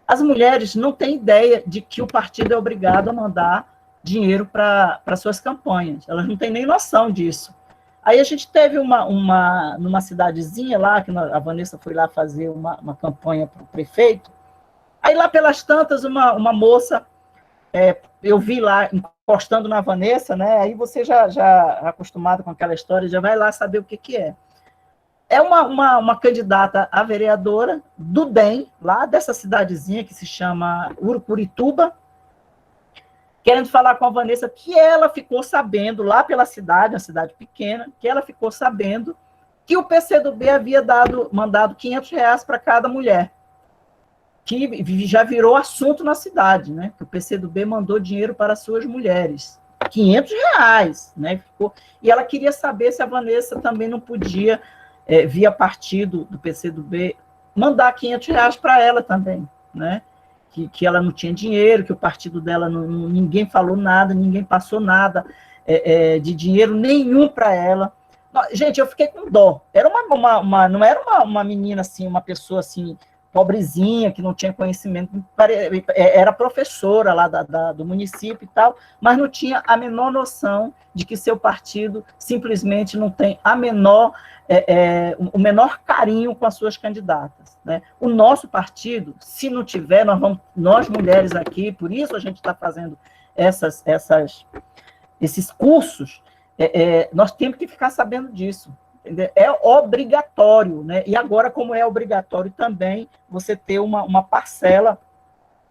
As mulheres não têm ideia de que o partido é obrigado a mandar dinheiro para suas campanhas. Elas não têm nem noção disso. Aí a gente teve numa cidadezinha lá, que a Vanessa foi lá fazer uma campanha para o prefeito. Aí lá pelas tantas, uma moça, eu vi lá encostando na Vanessa, né? Aí você já acostumado com aquela história, já vai lá saber o que é. É uma candidata a vereadora do DEM, lá dessa cidadezinha que se chama Urucurituba, querendo falar com a Vanessa, que ela ficou sabendo, lá pela cidade, uma cidade pequena, que ela ficou sabendo que o PCdoB havia mandado R$500 para cada mulher, que já virou assunto na cidade, né? Que o PCdoB mandou dinheiro para as suas mulheres. R$500, né? E ela queria saber se a Vanessa também não podia, via partido do PCdoB, mandar R$500 para ela também, né? Que ela não tinha dinheiro, que o partido dela, ninguém falou nada, ninguém passou nada de dinheiro nenhum para ela. Gente, eu fiquei com dó. Era não era uma menina assim, uma pessoa assim, pobrezinha, que não tinha conhecimento, era professora lá do município e tal, mas não tinha a menor noção de que seu partido simplesmente não tem o menor carinho com as suas candidatas. Né? O nosso partido, se não tiver, nós mulheres aqui, por isso a gente está fazendo esses cursos, nós temos que ficar sabendo disso. Entendeu? É obrigatório, né? E agora, como é obrigatório também, você ter uma parcela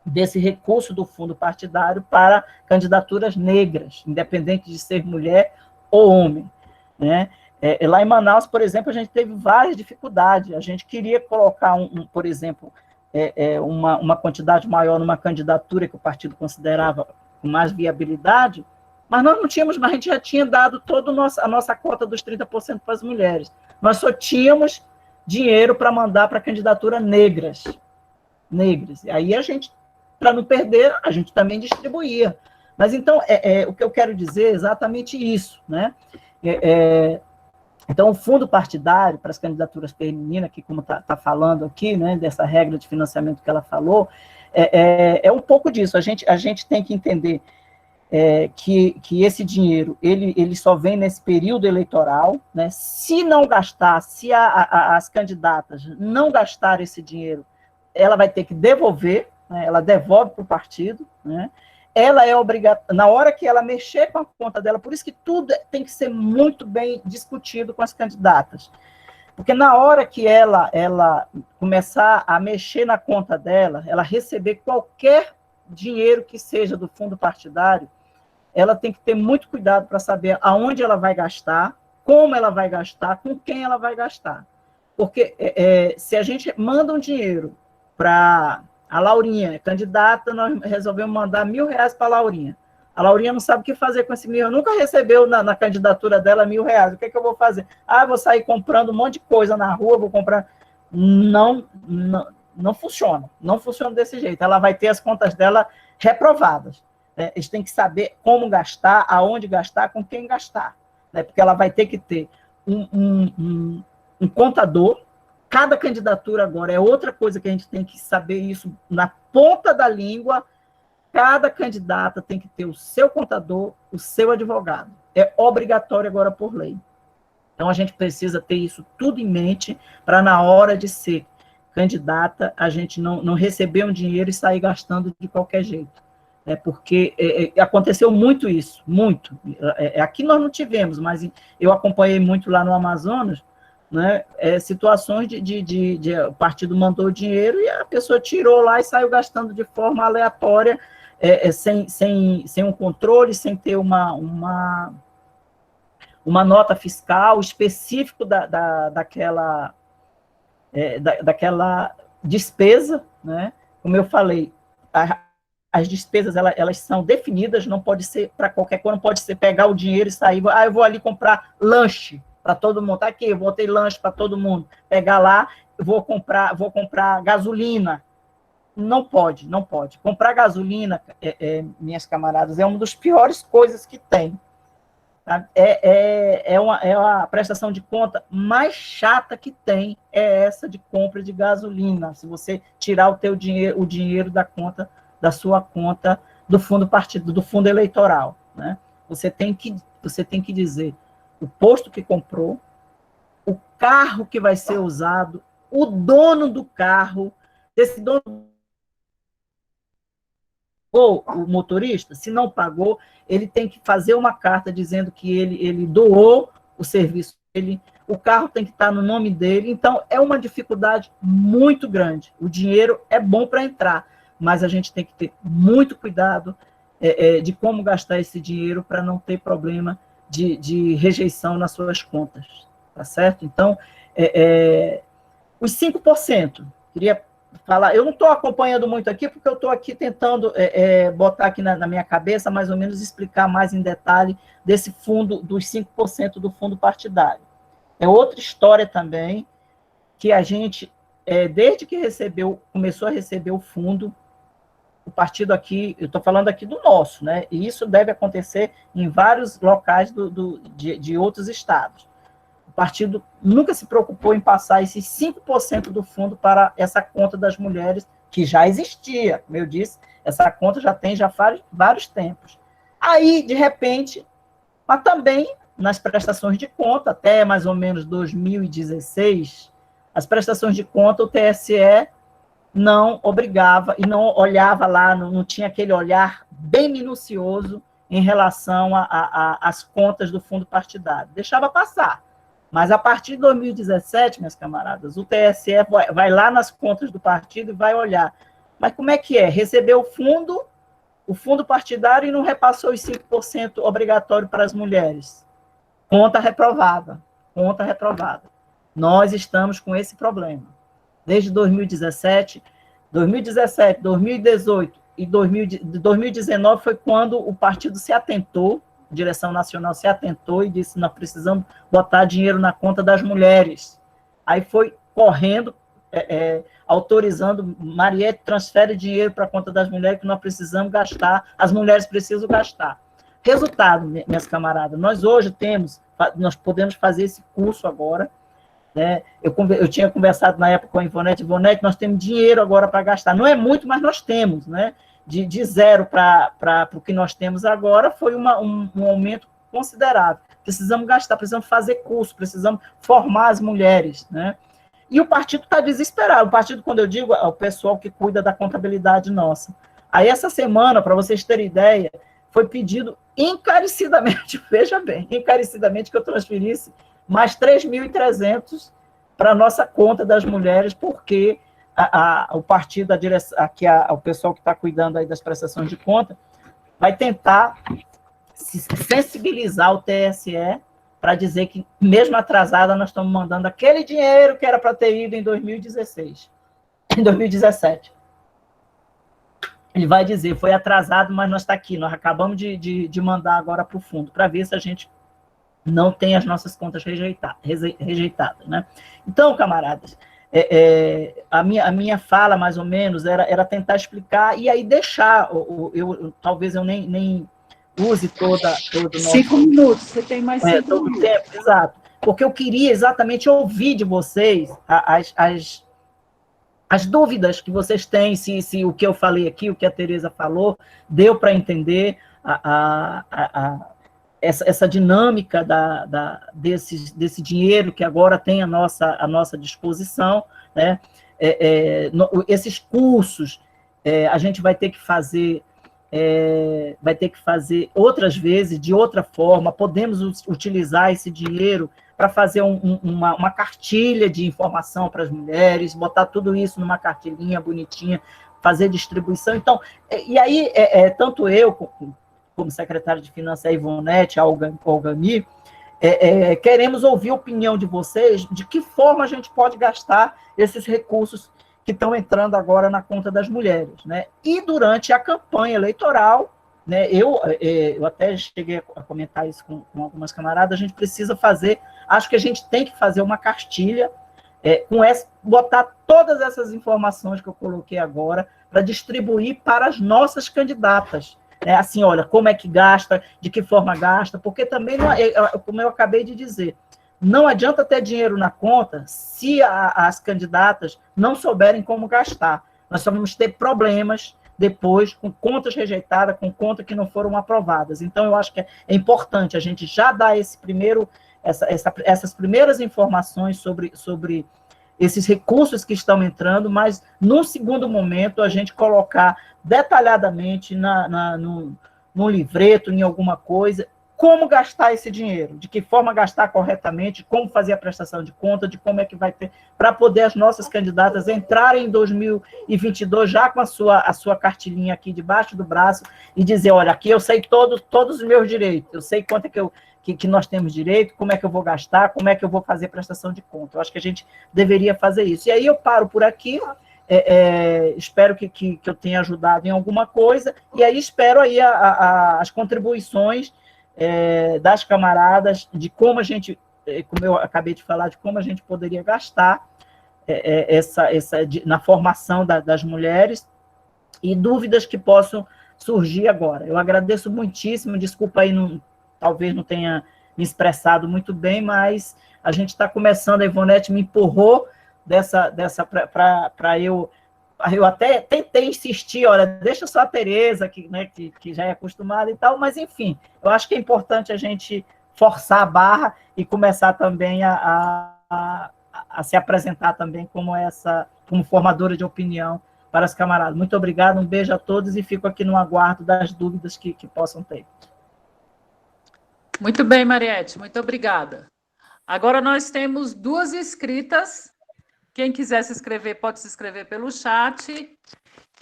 desse recurso do fundo partidário para candidaturas negras, independente de ser mulher ou homem, né? Lá em Manaus, por exemplo, a gente teve várias dificuldades. A gente queria colocar, por exemplo, uma quantidade maior numa candidatura que o partido considerava com mais viabilidade, mas nós não tínhamos, mas a gente já tinha dado toda a nossa cota dos 30% para as mulheres. Nós só tínhamos dinheiro para mandar para candidatura negras. E aí a gente, para não perder, a gente também distribuía. Mas então, o que eu quero dizer é exatamente isso, né? Então, o fundo partidário para as candidaturas femininas, que como está falando aqui, né, dessa regra de financiamento que ela falou, é um pouco disso. A gente tem que entender que esse dinheiro ele só vem nesse período eleitoral, né? Se não gastar, se as candidatas não gastarem esse dinheiro, ela vai ter que devolver, né? Ela devolve para o partido, né? Ela é obrigada, na hora que ela mexer com a conta dela, por isso que tudo tem que ser muito bem discutido com as candidatas, porque na hora que ela começar a mexer na conta dela, ela receber qualquer dinheiro que seja do fundo partidário, ela tem que ter muito cuidado para saber aonde ela vai gastar, como ela vai gastar, com quem ela vai gastar. Porque se a gente manda um dinheiro para a Laurinha, candidata, nós resolvemos mandar R$1.000 para a Laurinha. A Laurinha não sabe o que fazer com esse R$1.000, nunca recebeu na candidatura dela R$1.000. O que eu vou fazer? Vou sair comprando um monte de coisa na rua, vou comprar... Não funciona, não funciona desse jeito. Ela vai ter as contas dela reprovadas. Eles têm que saber como gastar, aonde gastar, com quem gastar. Né? Porque ela vai ter que ter um contador. Cada candidatura agora é outra coisa que a gente tem que saber isso na ponta da língua. Cada candidata tem que ter o seu contador, o seu advogado. É obrigatório agora por lei. Então, a gente precisa ter isso tudo em mente para, na hora de ser candidata, a gente não receber um dinheiro e sair gastando de qualquer jeito. Porque aconteceu muito isso, muito. Aqui nós não tivemos, mas eu acompanhei muito lá no Amazonas, né, situações de o partido mandou o dinheiro e a pessoa tirou lá e saiu gastando de forma aleatória, sem um controle, sem ter uma nota fiscal específica daquela despesa, né? Como eu falei, as despesas elas são definidas, não pode ser para qualquer coisa, não pode ser pegar o dinheiro e sair, eu vou ali comprar lanche para todo mundo, tá aqui, eu vou ter lanche para todo mundo, pegar lá, vou comprar gasolina. Não pode. Comprar gasolina, minhas camaradas, é uma das piores coisas que tem. Tá? É a prestação de conta mais chata que tem, é essa de compra de gasolina. Se você tirar o dinheiro da sua conta do fundo partido, do fundo eleitoral, né? Você tem que dizer o posto que comprou, o carro que vai ser usado, o dono do carro, esse dono ou o motorista, se não pagou, ele tem que fazer uma carta dizendo que ele doou o serviço dele, o carro tem que estar no nome dele, então é uma dificuldade muito grande. O dinheiro é bom para entrar, mas a gente tem que ter muito cuidado de como gastar esse dinheiro para não ter problema de rejeição nas suas contas, tá certo? Então, os 5%, queria falar, eu não estou acompanhando muito aqui, porque eu estou aqui tentando botar aqui na minha cabeça, mais ou menos, explicar mais em detalhe desse fundo, dos 5% do fundo partidário. É outra história também, que a gente, desde que começou a receber o fundo, o partido aqui, eu estou falando aqui do nosso, né? E isso deve acontecer em vários locais de outros estados. O partido nunca se preocupou em passar esses 5% do fundo para essa conta das mulheres, que já existia, como eu disse, essa conta já faz vários tempos. Aí, de repente, mas também nas prestações de conta, até mais ou menos 2016, as prestações de conta, o TSE não obrigava e não olhava lá, não tinha aquele olhar bem minucioso em relação às contas do fundo partidário. Deixava passar. Mas a partir de 2017, minhas camaradas, o TSE vai lá nas contas do partido e vai olhar. Mas como é que é? Recebeu o fundo partidário e não repassou os 5% obrigatório para as mulheres. Conta reprovada. Nós estamos com esse problema. Desde 2017, 2018 e 2019 foi quando o partido se atentou, a direção nacional se atentou e disse, nós precisamos botar dinheiro na conta das mulheres. Aí foi correndo, autorizando, Mariette, transfere dinheiro para a conta das mulheres que nós precisamos gastar, as mulheres precisam gastar. Resultado, minhas camaradas, nós podemos fazer esse curso agora, né? Eu tinha conversado na época com a Ivonete, nós temos dinheiro agora para gastar, não é muito, mas nós temos, né? de 0 para o que nós temos agora foi um aumento considerável. Precisamos gastar, precisamos fazer curso, precisamos formar as mulheres, né? E o partido está desesperado. O partido, quando eu digo, é o pessoal que cuida da contabilidade nossa. Aí, essa semana, para vocês terem ideia, foi pedido encarecidamente, veja bem, encarecidamente que eu transferisse mais 3.300 para a nossa conta das mulheres, porque o partido, a direção, aqui o pessoal que está cuidando aí das prestações de conta, vai tentar sensibilizar o TSE para dizer que, mesmo atrasada, nós estamos mandando aquele dinheiro que era para ter ido em 2016, em 2017. Ele vai dizer, foi atrasado, mas nós está aqui, nós acabamos de mandar agora para o fundo, para ver se a gente não tem as nossas contas rejeitadas, né? Então, camaradas, a minha fala, mais ou menos, era tentar explicar e aí deixar, talvez eu nem use todo o nosso... 5 minutos, você tem mais 5 todo minutos. O tempo, exato. Porque eu queria exatamente ouvir de vocês as dúvidas que vocês têm, se o que eu falei aqui, o que a Tereza falou, deu para entender essa dinâmica desse dinheiro que agora tem à nossa disposição, né? Esses cursos, a gente vai ter que fazer outras vezes, de outra forma, podemos utilizar esse dinheiro para fazer uma cartilha de informação para as mulheres, botar tudo isso numa cartilhinha bonitinha, fazer distribuição. Então, e aí, tanto eu, como secretário de Finanças, a Ivonete, a Olgami, queremos ouvir a opinião de vocês, de que forma a gente pode gastar esses recursos que estão entrando agora na conta das mulheres, né? E durante a campanha eleitoral, né, eu até cheguei a comentar isso com algumas camaradas, a gente precisa fazer, acho que a gente tem que fazer uma cartilha, botar todas essas informações que eu coloquei agora, para distribuir para as nossas candidatas. Assim, olha, como é que gasta, de que forma gasta, porque também, como eu acabei de dizer, não adianta ter dinheiro na conta se as candidatas não souberem como gastar. Nós só vamos ter problemas depois com contas rejeitadas, com contas que não foram aprovadas. Então, eu acho que é importante a gente já dar essas primeiras informações sobre esses recursos que estão entrando, mas, num segundo momento, a gente colocar detalhadamente num livreto, em alguma coisa, como gastar esse dinheiro, de que forma gastar corretamente, como fazer a prestação de conta, de como é que vai ter, para poder as nossas candidatas entrarem em 2022 já com a sua cartilhinha aqui debaixo do braço e dizer, olha, aqui eu sei todos os meus direitos, eu sei quanto é que nós temos direito, como é que eu vou gastar, como é que eu vou fazer prestação de conta. Eu acho que a gente deveria fazer isso. E aí eu paro por aqui, espero que eu tenha ajudado em alguma coisa, e aí espero aí as contribuições das camaradas, de como a gente, como eu acabei de falar, de como a gente poderia gastar na formação das mulheres, e dúvidas que possam surgir agora. Eu agradeço muitíssimo, desculpa aí, talvez não tenha me expressado muito bem, mas a gente está começando, a Ivonete me empurrou para eu até tentei insistir, olha, deixa só a Tereza, que já é acostumada e tal, mas, enfim, eu acho que é importante a gente forçar a barra e começar também a se apresentar também como formadora de opinião para as camaradas. Muito obrigado, um beijo a todos e fico aqui no aguardo das dúvidas que possam ter. Muito bem, Mariete, muito obrigada. Agora nós temos 2 inscritas. Quem quiser se inscrever, pode se inscrever pelo chat.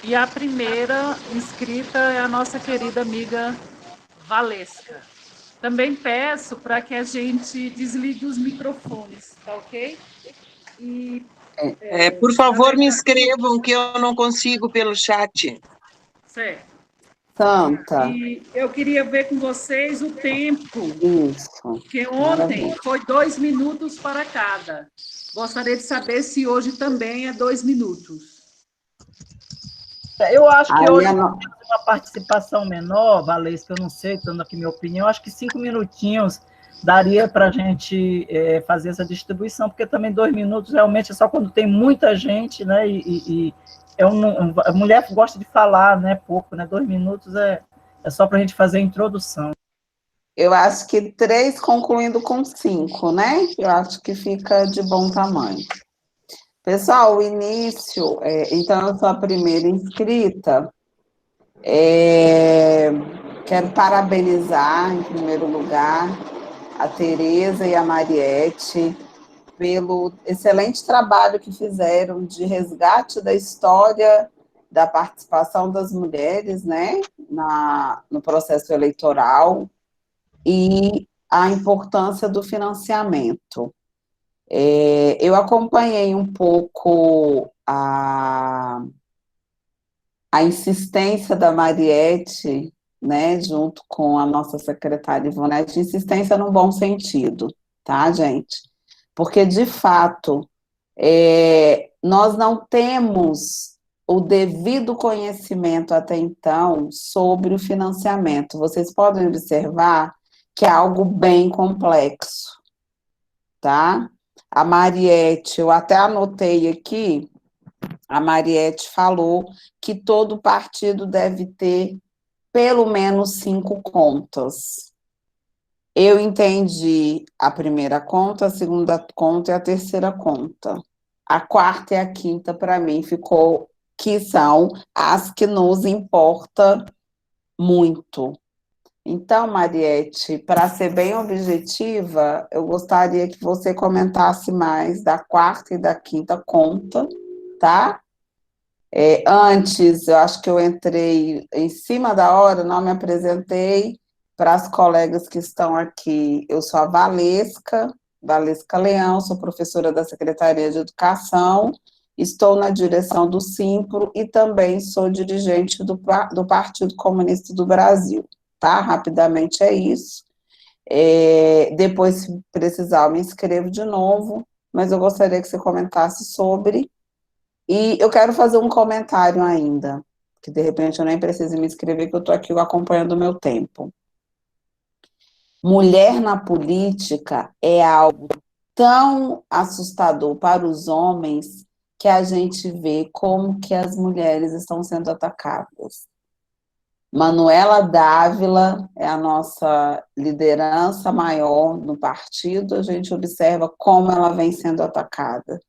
E a primeira inscrita é a nossa querida amiga Valesca. Também peço para que a gente desligue os microfones, tá ok? Por favor, me inscrevam, que eu não consigo pelo chat. Certo. Santa. E eu queria ver com vocês o tempo. Isso. Porque ontem foi 2 minutos para cada. Gostaria de saber se hoje também é 2 minutos. Eu acho que hoje uma participação menor, Valesca, eu não sei, dando aqui minha opinião, acho que 5 minutinhos daria para a gente fazer essa distribuição, porque também 2 minutos realmente é só quando tem muita gente, né? E a mulher gosta de falar, né? Pouco, né? 2 minutos é só para a gente fazer a introdução. Eu acho que 3 concluindo com 5, né? Eu acho que fica de bom tamanho. Pessoal, o início, então eu sou a primeira inscrita. Quero parabenizar, em primeiro lugar, a Tereza e a Mariette pelo excelente trabalho que fizeram de resgate da história da participação das mulheres, né, no processo eleitoral e a importância do financiamento. Eu acompanhei um pouco a insistência da Mariette, né, junto com a nossa secretária Ivonete, insistência no bom sentido, tá, gente? Porque, de fato, nós não temos o devido conhecimento até então sobre o financiamento. Vocês podem observar que é algo bem complexo, tá? A Mariette, eu até anotei aqui, a Mariette falou que todo partido deve ter pelo menos 5 contas. Eu entendi a primeira conta, a segunda conta e a terceira conta. A quarta e a quinta, para mim, ficou que são as que nos importa muito. Então, Mariette, para ser bem objetiva, eu gostaria que você comentasse mais da quarta e da quinta conta, tá? Antes, eu acho que eu entrei em cima da hora, não me apresentei para as colegas que estão aqui. Eu sou a Valesca Leão, sou professora da Secretaria de Educação, estou na direção do Simpro e também sou dirigente do Partido Comunista do Brasil, tá? Rapidamente é isso. Depois, se precisar, eu me inscrevo de novo, mas eu gostaria que você comentasse sobre. E eu quero fazer um comentário ainda, que de repente eu nem preciso me inscrever, que eu estou aqui acompanhando o meu tempo. Mulher na política é algo tão assustador para os homens que a gente vê como que as mulheres estão sendo atacadas. Manuela Dávila é a nossa liderança maior no partido, a gente observa como ela vem sendo atacada,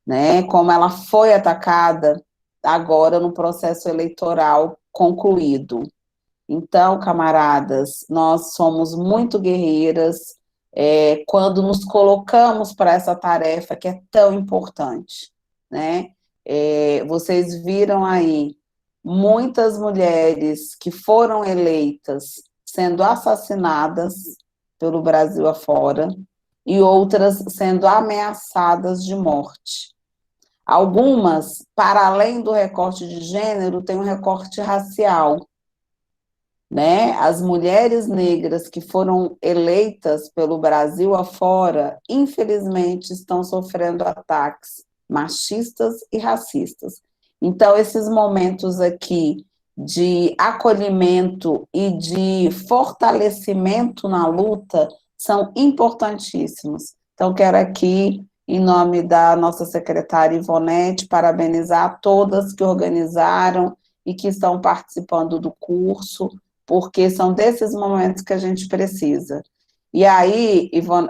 né? Como ela foi atacada agora no processo eleitoral concluído. Então, camaradas, nós somos muito guerreiras quando nos colocamos para essa tarefa que é tão importante, né? Vocês viram aí muitas mulheres que foram eleitas sendo assassinadas pelo Brasil afora e outras sendo ameaçadas de morte. Algumas, para além do recorte de gênero, tem um recorte racial, né? As mulheres negras que foram eleitas pelo Brasil afora, infelizmente, estão sofrendo ataques machistas e racistas. Então, esses momentos aqui de acolhimento e de fortalecimento na luta são importantíssimos. Então, quero aqui, em nome da nossa secretária Ivonete, parabenizar todas que organizaram e que estão participando do curso, porque são desses momentos que a gente precisa. E aí,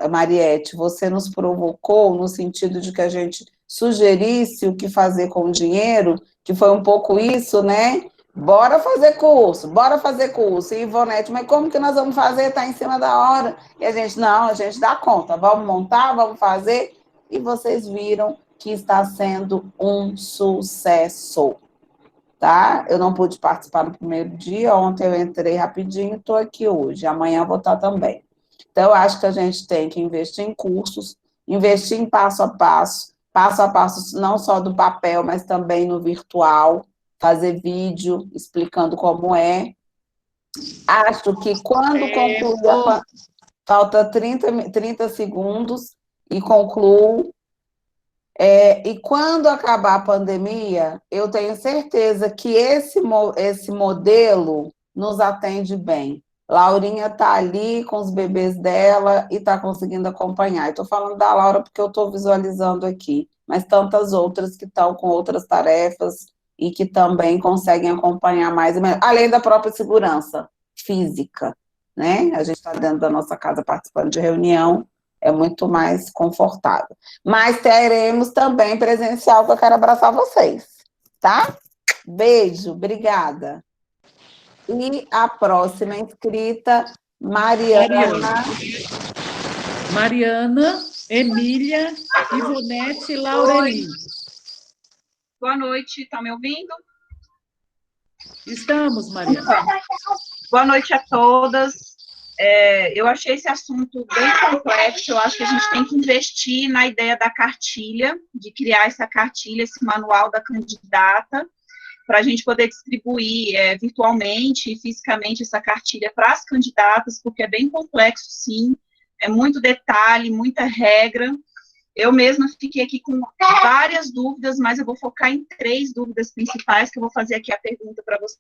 Mariette, você nos provocou no sentido de que a gente sugerisse o que fazer com o dinheiro, que foi um pouco isso, né? Bora fazer curso, bora fazer curso. E Ivonete, mas como que nós vamos fazer? Está em cima da hora. E a gente, não, a gente dá conta, vamos montar, vamos fazer. E vocês viram que está sendo um sucesso, tá? Eu não pude participar no primeiro dia, ontem eu entrei rapidinho, estou aqui hoje, amanhã eu vou estar também. Então, eu acho que a gente tem que investir em cursos, investir em passo a passo não só do papel, mas também no virtual, fazer vídeo explicando como é. Acho que quando concluir, falta 30 segundos e concluo. E quando acabar a pandemia, eu tenho certeza que esse modelo nos atende bem. Laurinha está ali com os bebês dela e está conseguindo acompanhar. Estou falando da Laura porque eu estou visualizando aqui, mas tantas outras que estão com outras tarefas e que também conseguem acompanhar mais e menos, além da própria segurança física, né? A gente está dentro da nossa casa participando de reunião, é muito mais confortável. Mas teremos também presencial, que eu quero abraçar vocês, tá? Beijo, obrigada. E a próxima inscrita, Mariana, Emília, Ivonete e Laureli. Boa noite, estão me ouvindo? Estamos, Mariana. Boa noite a todas. Eu achei esse assunto bem complexo, eu acho que a gente tem que investir na ideia da cartilha, de criar essa cartilha, esse manual da candidata, para a gente poder distribuir virtualmente e fisicamente essa cartilha para as candidatas, porque é bem complexo, sim, é muito detalhe, muita regra. Eu mesma fiquei aqui com várias dúvidas, mas eu vou focar em 3 dúvidas principais, que eu vou fazer aqui a pergunta para vocês,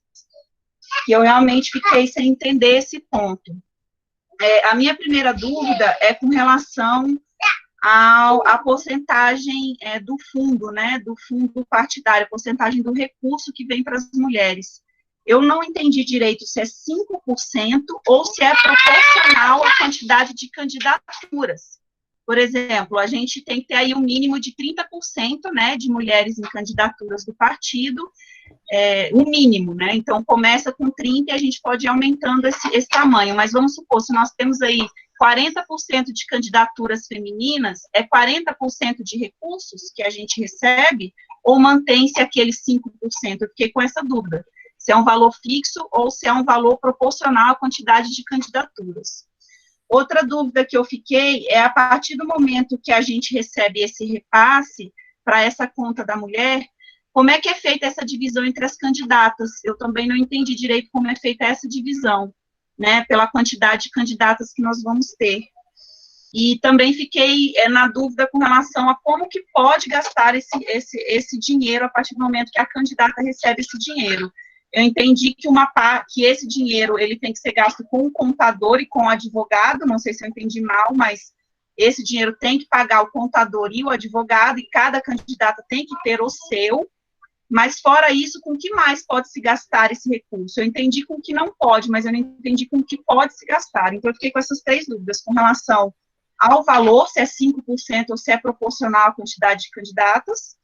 que eu realmente fiquei sem entender esse ponto. A minha primeira dúvida é com relação à porcentagem do fundo, né, do fundo partidário, a porcentagem do recurso que vem para as mulheres. Eu não entendi direito se é 5% ou se é proporcional à quantidade de candidaturas. Por exemplo, a gente tem que ter aí um mínimo de 30%, né, de mulheres em candidaturas do partido, o mínimo, né, então começa com 30% e a gente pode ir aumentando esse tamanho, mas vamos supor, se nós temos aí 40% de candidaturas femininas, é 40% de recursos que a gente recebe, ou mantém-se aqueles 5%? Eu fiquei com essa dúvida, se é um valor fixo ou se é um valor proporcional à quantidade de candidaturas. Outra dúvida que eu fiquei é, a partir do momento que a gente recebe esse repasse para essa conta da mulher, como é que é feita essa divisão entre as candidatas? Eu também não entendi direito como é feita essa divisão, né, pela quantidade de candidatas que nós vamos ter. E também fiquei na dúvida com relação a como que pode gastar esse dinheiro a partir do momento que a candidata recebe esse dinheiro. Eu entendi que esse dinheiro ele tem que ser gasto com o contador e com o advogado, não sei se eu entendi mal, mas esse dinheiro tem que pagar o contador e o advogado, e cada candidata tem que ter o seu, mas fora isso, com que mais pode se gastar esse recurso? Eu entendi com que não pode, mas eu não entendi com que pode se gastar, então eu fiquei com essas 3 dúvidas, com relação ao valor, se é 5% ou se é proporcional à quantidade de candidatas,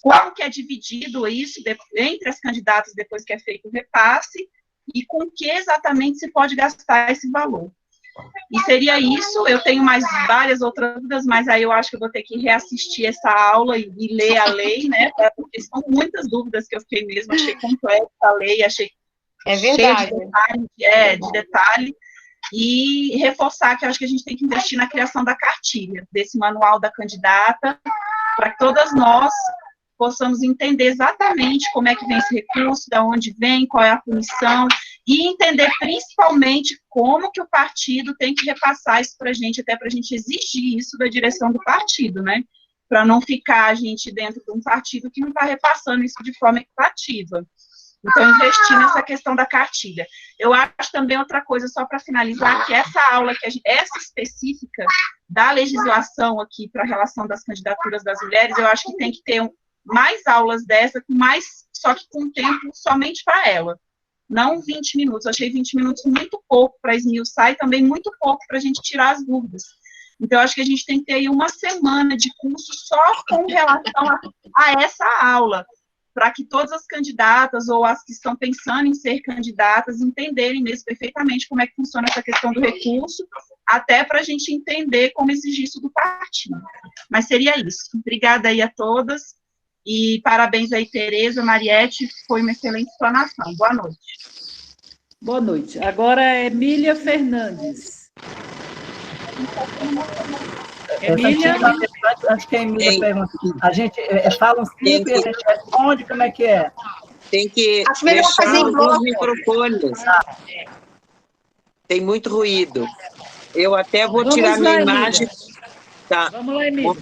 como que é dividido isso entre as candidatas depois que é feito o repasse, e com que exatamente se pode gastar esse valor. E seria isso, eu tenho mais várias outras dúvidas, mas aí eu acho que eu vou ter que reassistir essa aula e ler a lei, né, porque são muitas dúvidas que eu fiquei mesmo, achei complexa a lei, achei cheia de detalhe, e reforçar que eu acho que a gente tem que investir na criação da cartilha, desse manual da candidata, para que todas nós possamos entender exatamente como é que vem esse recurso, de onde vem, qual é a punição, e entender principalmente como que o partido tem que repassar isso para a gente, até para a gente exigir isso da direção do partido, né? Para não ficar a gente dentro de um partido que não está repassando isso de forma equitativa. Então, investir nessa questão da cartilha. Eu acho também outra coisa, só para finalizar, que essa aula, essa específica da legislação aqui para a relação das candidaturas das mulheres, eu acho que tem que ter mais aulas dessa, só que com tempo somente para ela. Não 20 minutos, eu achei 20 minutos muito pouco para esmiuçar e também muito pouco para a gente tirar as dúvidas. Então, eu acho que a gente tem que ter aí uma semana de curso só com relação a essa aula, para que todas as candidatas ou as que estão pensando em ser candidatas entenderem mesmo perfeitamente como é que funciona essa questão do recurso, até para a gente entender como exigir isso do partido. Mas seria isso. Obrigada aí a todas. E parabéns aí, Tereza, Mariette, foi uma excelente explanação. Boa noite. Boa noite. Agora é Emília Fernandes. Emília? Acho que a Emília pergunta. A gente fala um 5 e a gente responde, como é que é? Tem que fechar alguns microfones. Tem muito ruído. Eu até vou tirar minha imagem. Tá. Vamos lá, Emília.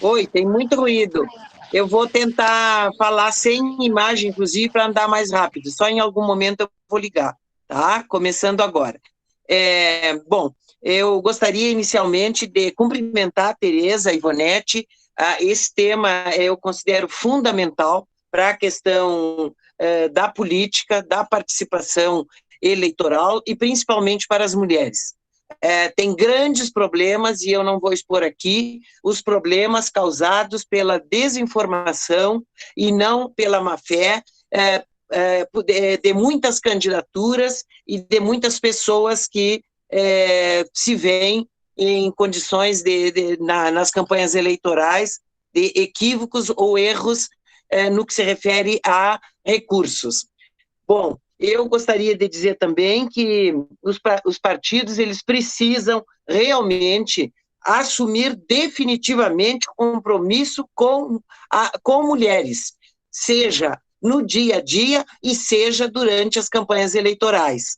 Oi, tem muito ruído. Eu vou tentar falar sem imagem, inclusive, para andar mais rápido. Só em algum momento eu vou ligar, tá? Começando agora. Bom, eu gostaria inicialmente de cumprimentar a Tereza, a Ivonete. Esse tema eu considero fundamental para a questão da política, da participação eleitoral e principalmente para as mulheres. Tem grandes problemas, e eu não vou expor aqui, os problemas causados pela desinformação e não pela má-fé de muitas candidaturas e de muitas pessoas que se veem em condições nas campanhas eleitorais de equívocos ou erros no que se refere a recursos. Bom, eu gostaria de dizer também que os partidos eles precisam realmente assumir definitivamente compromisso com mulheres, seja no dia a dia e seja durante as campanhas eleitorais.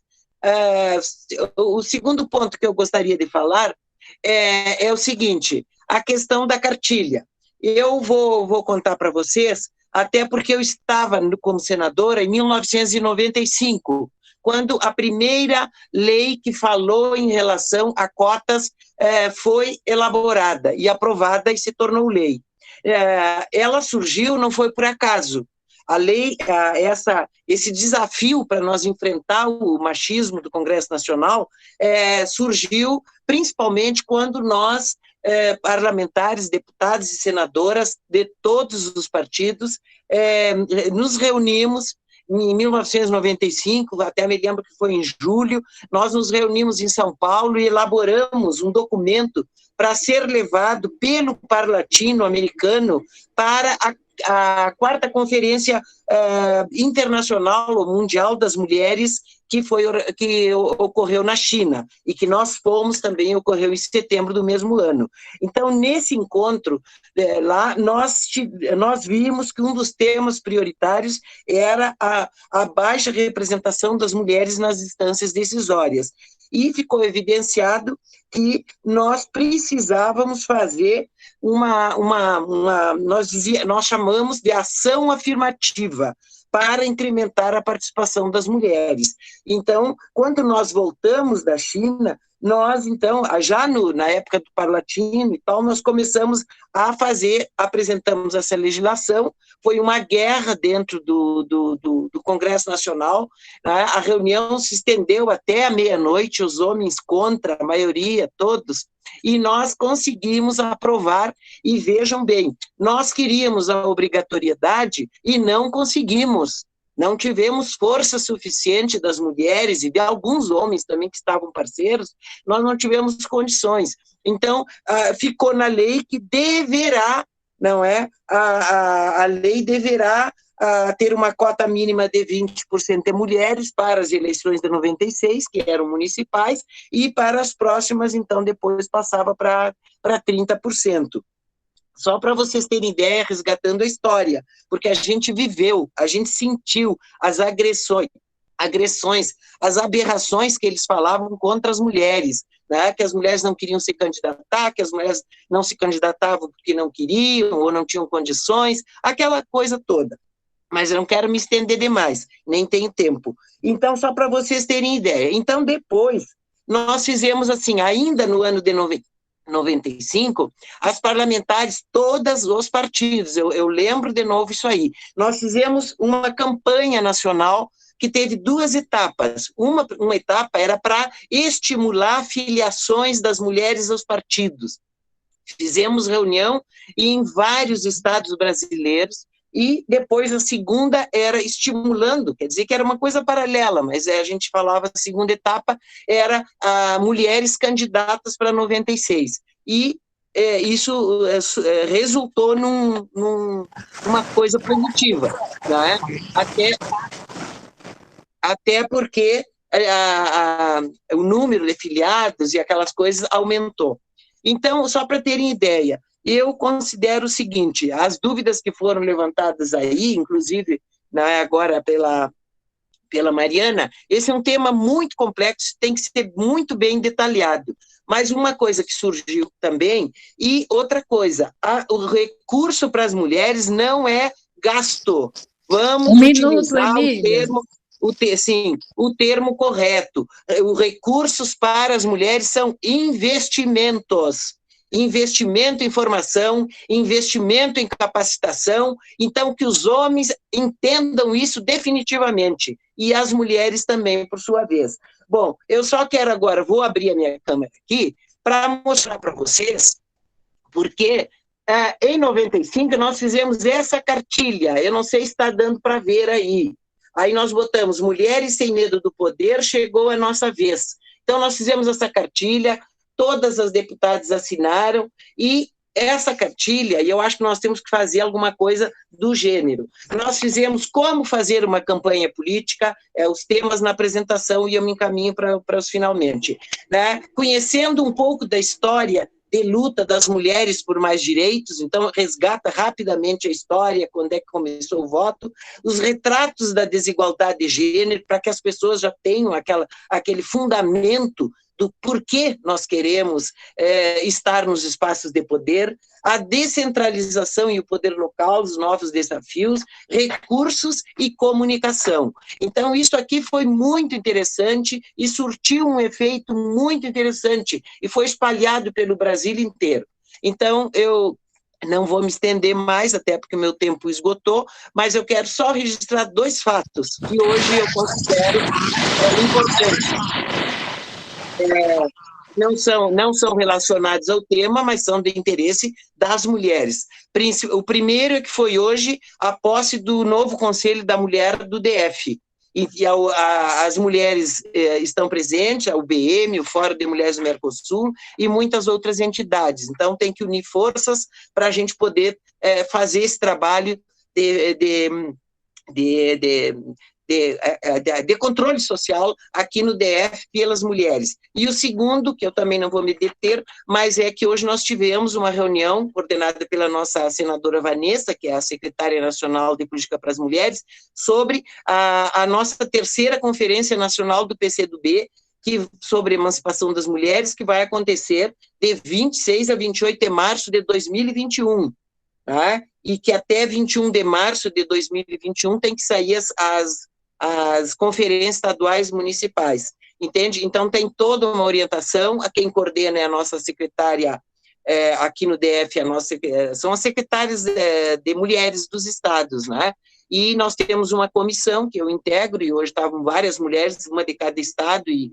O segundo ponto que eu gostaria de falar é o seguinte, a questão da cartilha. Eu vou contar para vocês, até porque eu estava como senadora em 1995, quando a primeira lei que falou em relação a cotas foi elaborada e aprovada e se tornou lei. Ela surgiu, não foi por acaso. A lei, esse desafio para nós enfrentar o machismo do Congresso Nacional surgiu principalmente quando nós, parlamentares, deputados e senadoras de todos os partidos, nos reunimos em 1995, até me lembro que foi em julho, nós nos reunimos em São Paulo e elaboramos um documento para ser levado pelo par latino-americano para a 4ª Conferência Internacional ou Mundial das Mulheres, que ocorreu na China, e que nós fomos também, ocorreu em setembro do mesmo ano. Então, nesse encontro, lá, nós vimos que um dos temas prioritários era a baixa representação das mulheres nas instâncias decisórias, e ficou evidenciado que nós precisávamos fazer nós chamamos de ação afirmativa para incrementar a participação das mulheres. Então, quando nós voltamos da China, nós, então, já na época do Par Latino e tal, nós começamos a apresentamos essa legislação, foi uma guerra dentro do Congresso Nacional, né? A reunião se estendeu até a meia-noite, os homens contra, a maioria, todos, e nós conseguimos aprovar, e vejam bem, nós queríamos a obrigatoriedade e não conseguimos. Não tivemos força suficiente das mulheres e de alguns homens também que estavam parceiros, nós não tivemos condições. Então, ficou na lei que deverá, não é? A lei deverá ter uma cota mínima de 20% de mulheres para as eleições de 96, que eram municipais, e para as próximas, então, depois passava para 30%. Só para vocês terem ideia, resgatando a história, porque a gente viveu, a gente sentiu as agressões, as aberrações que eles falavam contra as mulheres, né? Que as mulheres não queriam se candidatar, que as mulheres não se candidatavam porque não queriam ou não tinham condições, aquela coisa toda. Mas eu não quero me estender demais, nem tenho tempo. Então, só para vocês terem ideia. Então, depois, nós fizemos assim, ainda no ano de 95, as parlamentares, todos os partidos, eu lembro de novo isso aí, nós fizemos uma campanha nacional que teve 2 etapas. Uma etapa era para estimular filiações das mulheres aos partidos. Fizemos reunião em vários estados brasileiros, e depois a segunda era estimulando, quer dizer que era uma coisa paralela, mas a gente falava, a segunda etapa era mulheres candidatas para 96, e isso resultou numa coisa positiva, né? Até porque o número de filiados e aquelas coisas aumentou. Então, só para terem ideia, eu considero o seguinte, as dúvidas que foram levantadas aí, inclusive, né, agora pela Mariana, esse é um tema muito complexo, tem que ser muito bem detalhado. Mas uma coisa que surgiu também, e outra coisa, o recurso para as mulheres não é gasto. Vamos utilizar o termo correto. Os recursos para as mulheres são investimentos. investimento em formação, investimento em capacitação, então que os homens entendam isso definitivamente, e as mulheres também, por sua vez. Bom, eu só quero agora, vou abrir a minha câmera aqui, para mostrar para vocês, porque em 95 nós fizemos essa cartilha, eu não sei se está dando para ver aí. Aí nós botamos Mulheres Sem Medo do Poder, chegou a nossa vez. Então nós fizemos essa cartilha, todas as deputadas assinaram, e essa cartilha, e eu acho que nós temos que fazer alguma coisa do gênero. Nós fizemos como fazer uma campanha política, os temas na apresentação, e eu me encaminho para os finalmente. Né? Conhecendo um pouco da história de luta das mulheres por mais direitos, então resgata rapidamente a história, quando é que começou o voto, os retratos da desigualdade de gênero, para que as pessoas já tenham aquele fundamento do porquê nós queremos estar nos espaços de poder, a descentralização e o poder local, os novos desafios, recursos e comunicação. Então, isso aqui foi muito interessante e surtiu um efeito muito interessante e foi espalhado pelo Brasil inteiro. Então, eu não vou me estender mais, até porque o meu tempo esgotou, mas eu quero só registrar 2 fatos que hoje eu considero importantes. Não são relacionados ao tema, mas são de interesse das mulheres. O primeiro é que foi hoje a posse do novo Conselho da Mulher do DF. As mulheres estão presentes, a UBM, o Fórum de Mulheres do Mercosul e muitas outras entidades. Então, tem que unir forças para a gente poder fazer esse trabalho de controle social aqui no DF pelas mulheres. E o segundo, que eu também não vou me deter, mas é que hoje nós tivemos uma reunião coordenada pela nossa senadora Vanessa, que é a secretária nacional de Política para as Mulheres, sobre a nossa 3ª Conferência Nacional do PCdoB, sobre emancipação das mulheres, que vai acontecer de 26 a 28 de março de 2021. Tá? E que até 21 de março de 2021 tem que sair as conferências estaduais municipais, entende? Então tem toda uma orientação, a quem coordena é a nossa secretária aqui no DF, são as secretárias de mulheres dos estados, né? E nós temos uma comissão que eu integro, e hoje estavam várias mulheres, uma de cada estado, e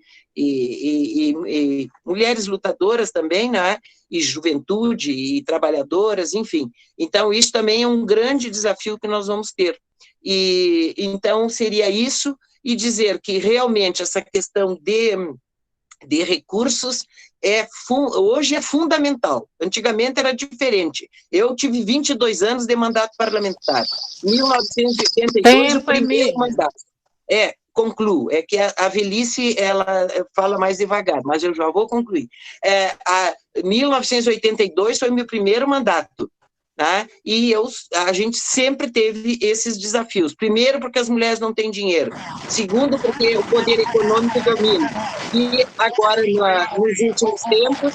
mulheres lutadoras também, né? E juventude, e trabalhadoras, enfim. Então, isso também é um grande desafio que nós vamos ter. E então, seria isso, e dizer que realmente essa questão de recursos hoje é fundamental. Antigamente era diferente. Eu tive 22 anos de mandato parlamentar. 1982, o primeiro mandato. Concluo. É que a velhice, ela fala mais devagar, mas eu já vou concluir. 1982 foi meu primeiro mandato. Tá? E a gente sempre teve esses desafios. Primeiro, porque as mulheres não têm dinheiro. Segundo, porque o poder econômico domina. E agora, nos últimos tempos,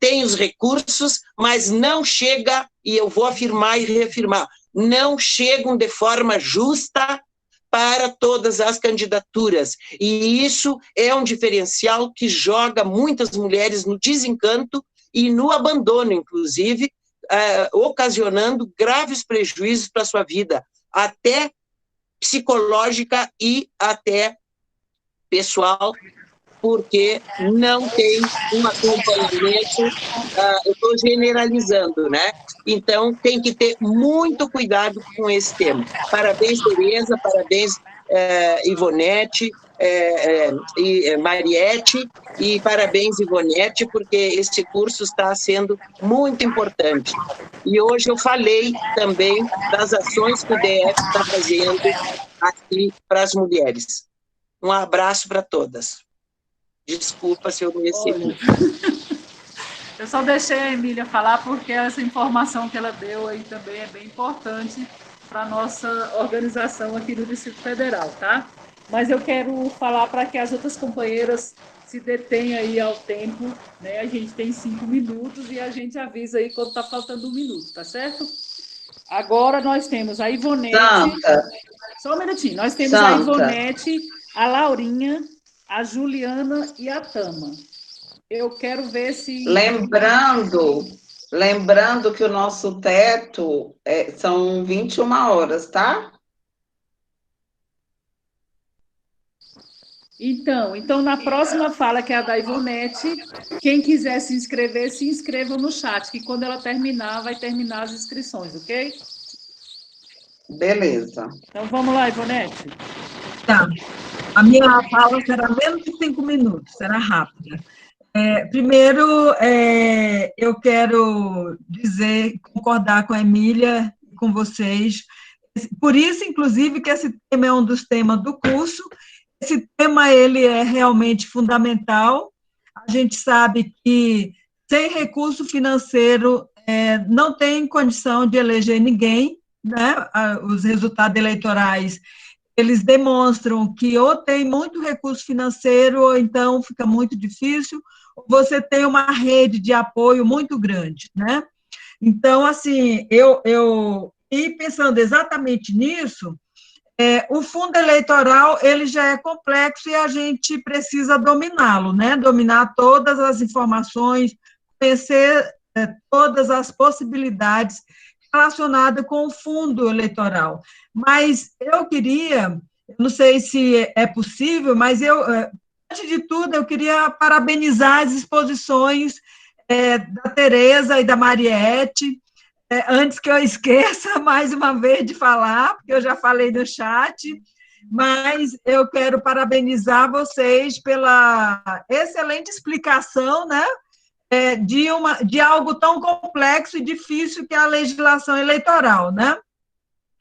tem os recursos, mas não chega, e eu vou afirmar e reafirmar, não chegam de forma justa para todas as candidaturas. E isso é um diferencial que joga muitas mulheres no desencanto e no abandono, inclusive, ocasionando graves prejuízos para a sua vida, até psicológica e até pessoal, porque não tem um acompanhamento, eu estou generalizando, né? Então, tem que ter muito cuidado com esse tema. Parabéns, Tereza, parabéns, Ivonete, e Mariette, e parabéns, Ivonete, porque esse curso está sendo muito importante. E hoje eu falei também das ações que o DF está fazendo aqui para as mulheres. Um abraço para todas. Desculpa se eu me excedi. Eu só deixei a Emília falar porque essa informação que ela deu aí também é bem importante para a nossa organização aqui do Distrito Federal, tá? Mas eu quero falar para que as outras companheiras se detenham aí ao tempo, né? A gente tem 5 minutos e a gente avisa aí quando está faltando 1 minuto, tá certo? Agora nós temos a Ivonete. Santa. Só um minutinho. Nós temos Santa. a Ivonete, a Laurinha, a Juliana e a Tama. eu quero ver se... Lembrando que o nosso teto são 21 horas, tá? Então, na próxima fala, que é a da Ivonete, quem quiser se inscrever, se inscreva no chat, que quando ela terminar, vai terminar as inscrições, ok? Beleza. Então, vamos lá, Ivonete. Tá. A minha fala será menos de 5 minutos, será rápida. Primeiro, eu quero concordar com a Emília, com vocês. Por isso, inclusive, que esse tema é um dos temas do curso. Esse tema, ele é realmente fundamental. A gente sabe que, sem recurso financeiro, não tem condição de eleger ninguém, né? Os resultados eleitorais, eles demonstram que ou tem muito recurso financeiro, ou então fica muito difícil, ou você tem uma rede de apoio muito grande, né? Então, assim, e pensando exatamente nisso, o fundo eleitoral, ele já é complexo e a gente precisa dominá-lo, né? Dominar todas as informações, conhecer todas as possibilidades relacionadas com o fundo eleitoral. Mas eu queria, não sei se é possível, mas antes de tudo, eu queria parabenizar as exposições da Tereza e da Mariette. Antes que eu esqueça mais uma vez de falar, porque eu já falei no chat, mas eu quero parabenizar vocês pela excelente explicação, né, de algo tão complexo e difícil que é a legislação eleitoral, né,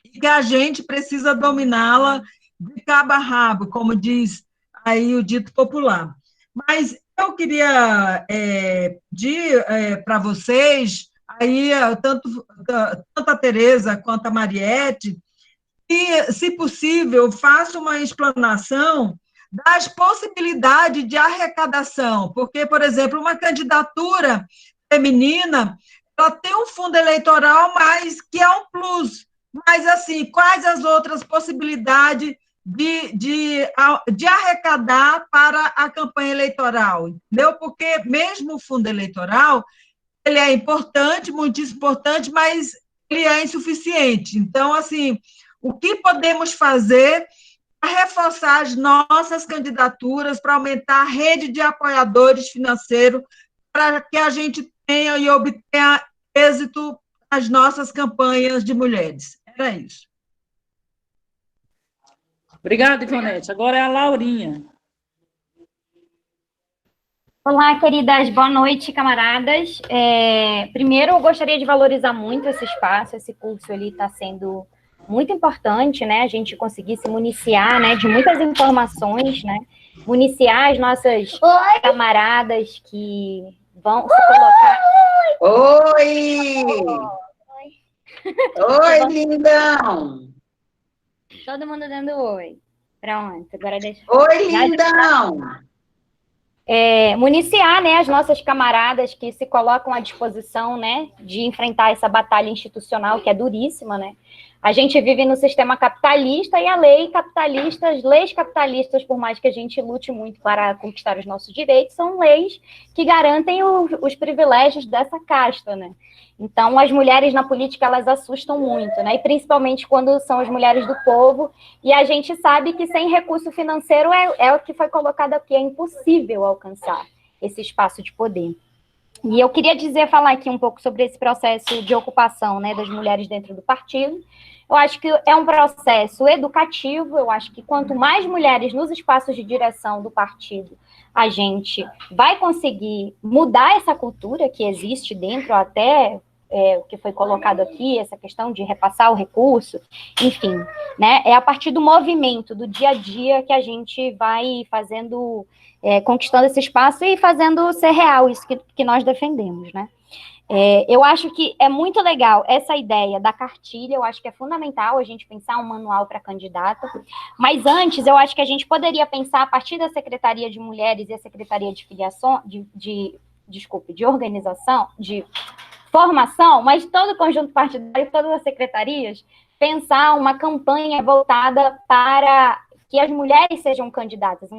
e que a gente precisa dominá-la de cabo a rabo, como diz aí o dito popular. Mas eu queria pedir para vocês, aí, tanto a Tereza quanto a Mariette, e, se possível, faça uma explanação das possibilidades de arrecadação, porque, por exemplo, uma candidatura feminina, ela tem um fundo eleitoral, mas que é um plus, mas, assim, quais as outras possibilidades de arrecadar para a campanha eleitoral, entendeu? Porque mesmo o fundo eleitoral, ele é importante, muitíssimo importante, mas ele é insuficiente. Então, assim, o que podemos fazer para reforçar as nossas candidaturas, para aumentar a rede de apoiadores financeiros, para que a gente tenha e obtenha êxito nas nossas campanhas de mulheres? Era isso. Obrigada, Ivonete. Agora é a Laurinha. Olá, queridas, boa noite, camaradas. Primeiro, eu gostaria de valorizar muito esse espaço, esse curso ali está sendo muito importante, né, a gente conseguir se municiar, né, de muitas informações, né, municiar as nossas camaradas que vão se colocar... Oi! Oi, lindão! Todo mundo dando oi. Pronto, agora deixa... Oi, lindão! Municiar, né, as nossas camaradas que se colocam à disposição, né, de enfrentar essa batalha institucional que é duríssima, né. A gente vive no sistema capitalista e a leis capitalistas, por mais que a gente lute muito para conquistar os nossos direitos, são leis que garantem os privilégios dessa casta, né. Então, as mulheres na política, elas assustam muito, né, e principalmente quando são as mulheres do povo, e a gente sabe que sem recurso financeiro é o que foi colocado aqui, é impossível alcançar esse espaço de poder. E eu queria falar aqui um pouco sobre esse processo de ocupação, né, das mulheres dentro do partido. Eu acho que é um processo educativo, eu acho que quanto mais mulheres nos espaços de direção do partido, a gente vai conseguir mudar essa cultura que existe dentro, até o que foi colocado aqui, essa questão de repassar o recurso, enfim, né, é a partir do movimento, do dia a dia, que a gente vai fazendo, conquistando esse espaço e fazendo ser real isso que nós defendemos, né. Eu acho que é muito legal essa ideia da cartilha, eu acho que é fundamental a gente pensar um manual para candidata, mas antes eu acho que a gente poderia pensar a partir da Secretaria de Mulheres e a Secretaria de Filiação, de organização, de formação, mas todo o conjunto partidário, todas as secretarias, pensar uma campanha voltada para que as mulheres sejam candidatas,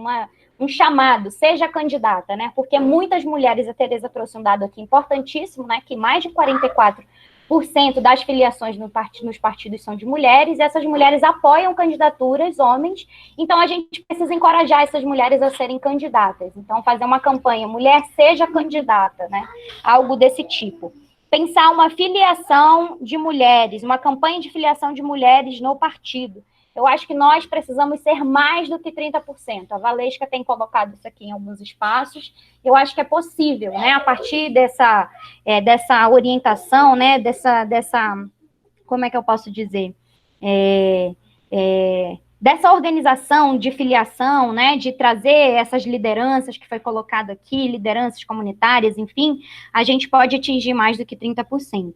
um chamado, seja candidata, né? Porque muitas mulheres, a Tereza trouxe um dado aqui importantíssimo, né? Que mais de 44% das filiações nos partidos são de mulheres, e essas mulheres apoiam candidaturas, homens, então a gente precisa encorajar essas mulheres a serem candidatas. Então, fazer uma campanha, mulher seja candidata, né? Algo desse tipo. Pensar uma filiação de mulheres, uma campanha de filiação de mulheres no partido. Eu acho que nós precisamos ser mais do que 30%. A Valesca tem colocado isso aqui em alguns espaços. Eu acho que é possível, né? A partir dessa orientação, né? Como é que eu posso dizer? Dessa organização de filiação, né? De trazer essas lideranças que foi colocado aqui, lideranças comunitárias, enfim, a gente pode atingir mais do que 30%.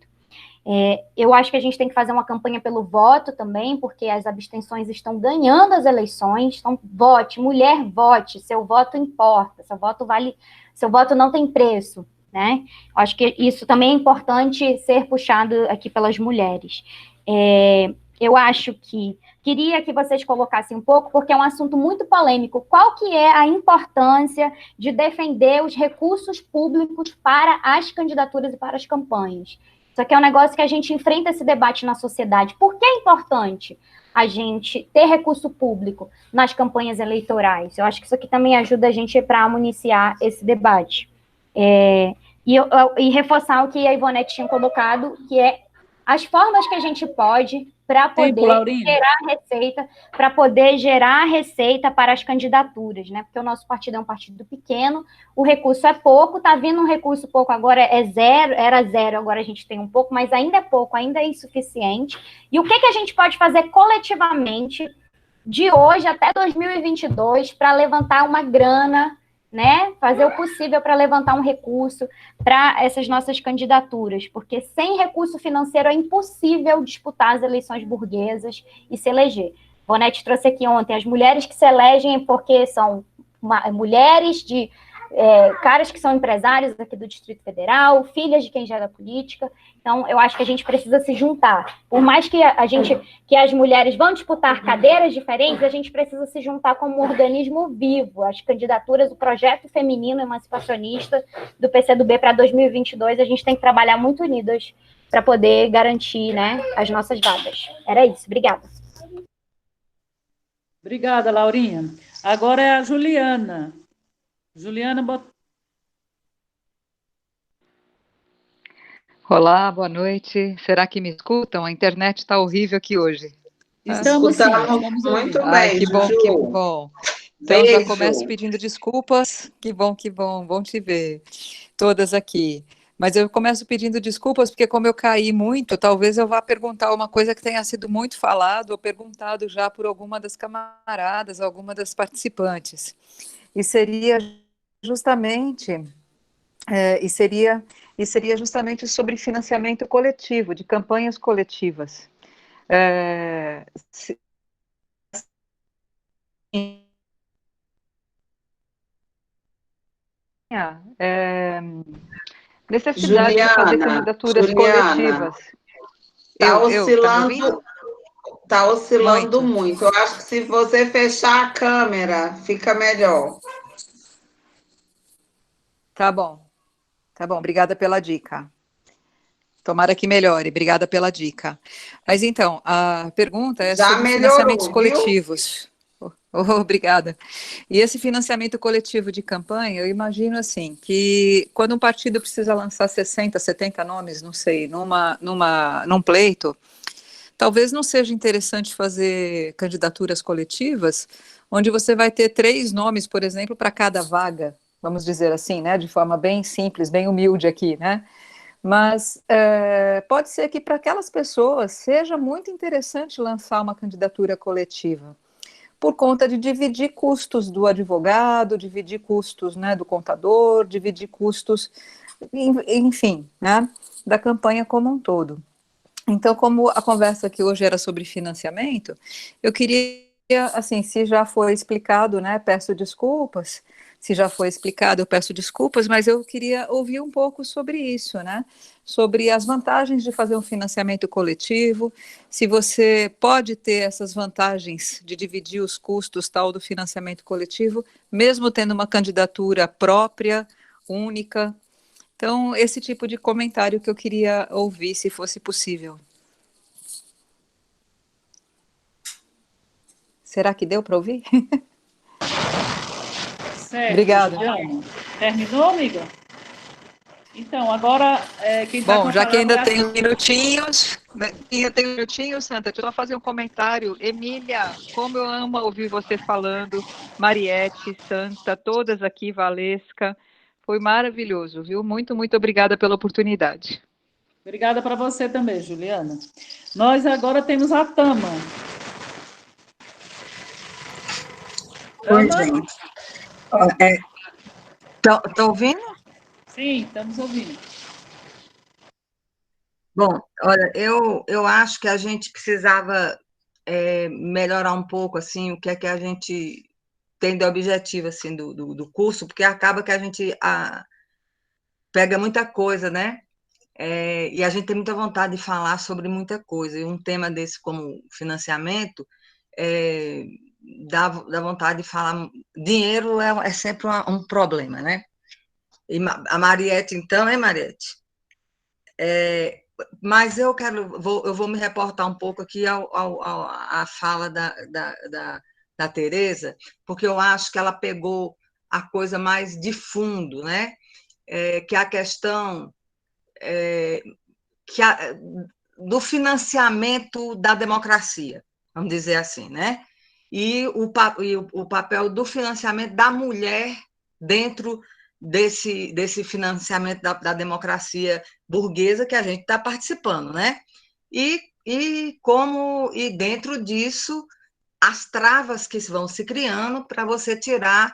Eu acho que a gente tem que fazer uma campanha pelo voto também, porque as abstenções estão ganhando as eleições. Então, vote, mulher, vote, seu voto importa, seu voto não tem preço, né? Acho que isso também é importante ser puxado aqui pelas mulheres. Eu acho que queria que vocês colocassem um pouco, porque é um assunto muito polêmico. Qual que é a importância de defender os recursos públicos para as candidaturas e para as campanhas? Isso aqui é um negócio que a gente enfrenta esse debate na sociedade. Por que é importante a gente ter recurso público nas campanhas eleitorais? Eu acho que isso aqui também ajuda a gente para municiar esse debate. E reforçar o que a Ivonete tinha colocado, que é as formas que a gente pode para poder gerar receita para as candidaturas, né? Porque o nosso partido é um partido pequeno, o recurso é pouco, está vindo um recurso pouco, agora é zero, era zero, agora a gente tem um pouco, mas ainda é pouco, ainda é insuficiente. E o que a gente pode fazer coletivamente de hoje até 2022 para levantar uma grana, né, fazer o possível para levantar um recurso para essas nossas candidaturas, porque sem recurso financeiro é impossível disputar as eleições burguesas e se eleger. Vonete trouxe aqui ontem, as mulheres que se elegem porque são mulheres de caras que são empresários aqui do Distrito Federal, filhas de quem já é da política. Então, eu acho que a gente precisa se juntar. Por mais que que as mulheres vão disputar cadeiras diferentes, a gente precisa se juntar como um organismo vivo. As candidaturas, o projeto feminino emancipacionista do PCdoB para 2022, a gente tem que trabalhar muito unidas para poder garantir, né, as nossas vagas. Era isso. Obrigada. Obrigada, Laurinha. Agora é a Juliana. Juliana, Olá, boa noite. Será que me escutam? A internet está horrível aqui hoje. Estamos sim, estamos muito bem. Ai, que bom, Ju. que bom. Então, Beijo. já começo pedindo desculpas. Que bom, bom te ver. Todas aqui. Mas eu começo pedindo desculpas, porque como eu caí muito, talvez eu vá perguntar uma coisa que tenha sido muito falado ou perguntado já por alguma das camaradas, alguma das participantes. E seria justamente sobre financiamento coletivo, de campanhas coletivas. Necessidade de fazer candidaturas coletivas. Está oscilando muito. Eu acho que se você fechar a câmera, fica melhor. Tá bom, obrigada pela dica. Tomara que melhore, obrigada pela dica. Mas então, a pergunta é sobre financiamentos coletivos. Obrigada. E esse financiamento coletivo de campanha, eu imagino assim, que quando um partido precisa lançar 60, 70 nomes, não sei, num pleito, talvez não seja interessante fazer candidaturas coletivas, onde você vai ter 3 nomes, por exemplo, para cada vaga, vamos dizer assim, né, de forma bem simples, bem humilde aqui, né, mas pode ser que para aquelas pessoas seja muito interessante lançar uma candidatura coletiva, por conta de dividir custos do advogado, dividir custos, né, do contador, dividir custos, enfim, né, da campanha como um todo. Então, como a conversa aqui hoje era sobre financiamento, eu queria, assim, se já foi explicado, né, peço desculpas, Se já foi explicado, eu peço desculpas, mas eu queria ouvir um pouco sobre isso, né? Sobre as vantagens de fazer um financiamento coletivo, se você pode ter essas vantagens de dividir os custos tal do financiamento coletivo, mesmo tendo uma candidatura própria, única. Então, esse tipo de comentário que eu queria ouvir, se fosse possível. Será que deu para ouvir? Certo, Obrigada. Juliana. Terminou, amiga? Então, agora, quem está Bom, já que ainda é tem minutinhos, Santa, deixa eu só fazer um comentário. Emília, como eu amo ouvir você falando, Mariette, Santa, todas aqui, Valesca, foi maravilhoso, viu? Muito, muito obrigada pela oportunidade. Obrigada para você também, Juliana. Nós agora temos a Tama. Oi, gente. Estão ouvindo? Sim, estamos ouvindo. Bom, olha, eu acho que a gente precisava melhorar um pouco assim, o que é que a gente tem de objetivo assim, do curso, porque acaba que a gente pega muita coisa, né? E a gente tem muita vontade de falar sobre muita coisa. E um tema desse como financiamento dá vontade de falar. Dinheiro é sempre um problema, né? E a Mariette, então, hein, Mariette? Mas eu vou me reportar um pouco aqui à fala da Tereza, porque eu acho que ela pegou a coisa mais de fundo, né? Que é a questão do financiamento da democracia, vamos dizer assim, né? E o papel do financiamento da mulher dentro desse financiamento da democracia burguesa que a gente está participando, né? E dentro disso as travas que vão se criando para você tirar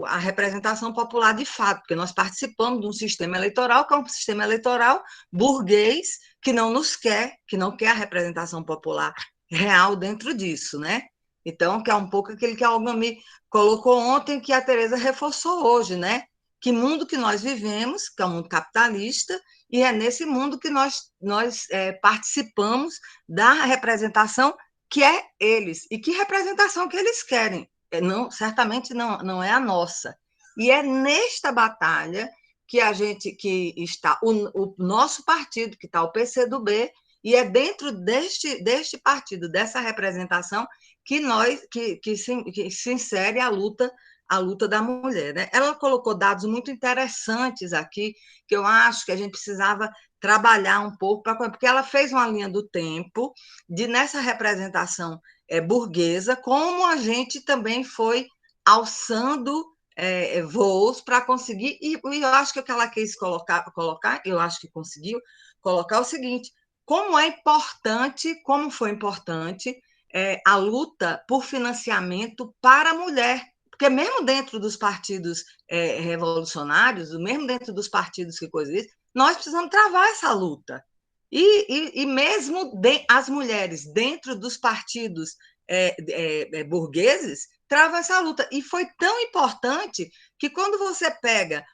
a representação popular de fato, porque nós participamos de um sistema eleitoral que é um sistema eleitoral burguês que não nos quer, que não quer a representação popular real dentro disso, né? Então, que é um pouco aquele que a Olga me colocou ontem, que a Tereza reforçou hoje, né? Que mundo que nós vivemos, que é um mundo capitalista, e é nesse mundo que nós participamos da representação que é eles, e que representação que eles querem. Certamente não é a nossa. E é nesta batalha que está o nosso partido, que está o PCdoB, e é dentro deste partido, dessa representação, que se insere a luta da mulher, né? Ela colocou dados muito interessantes aqui, que eu acho que a gente precisava trabalhar um pouco, porque ela fez uma linha do tempo nessa representação burguesa, como a gente também foi alçando voos para conseguir, e eu acho que o que ela quis colocar, eu acho que conseguiu colocar o seguinte: como foi importante a luta por financiamento para a mulher, porque mesmo dentro dos partidos revolucionários, mesmo dentro dos partidos que coisa isso, nós precisamos travar essa luta. E mesmo as mulheres dentro dos partidos burgueses travam essa luta. E foi tão importante que quando você pega,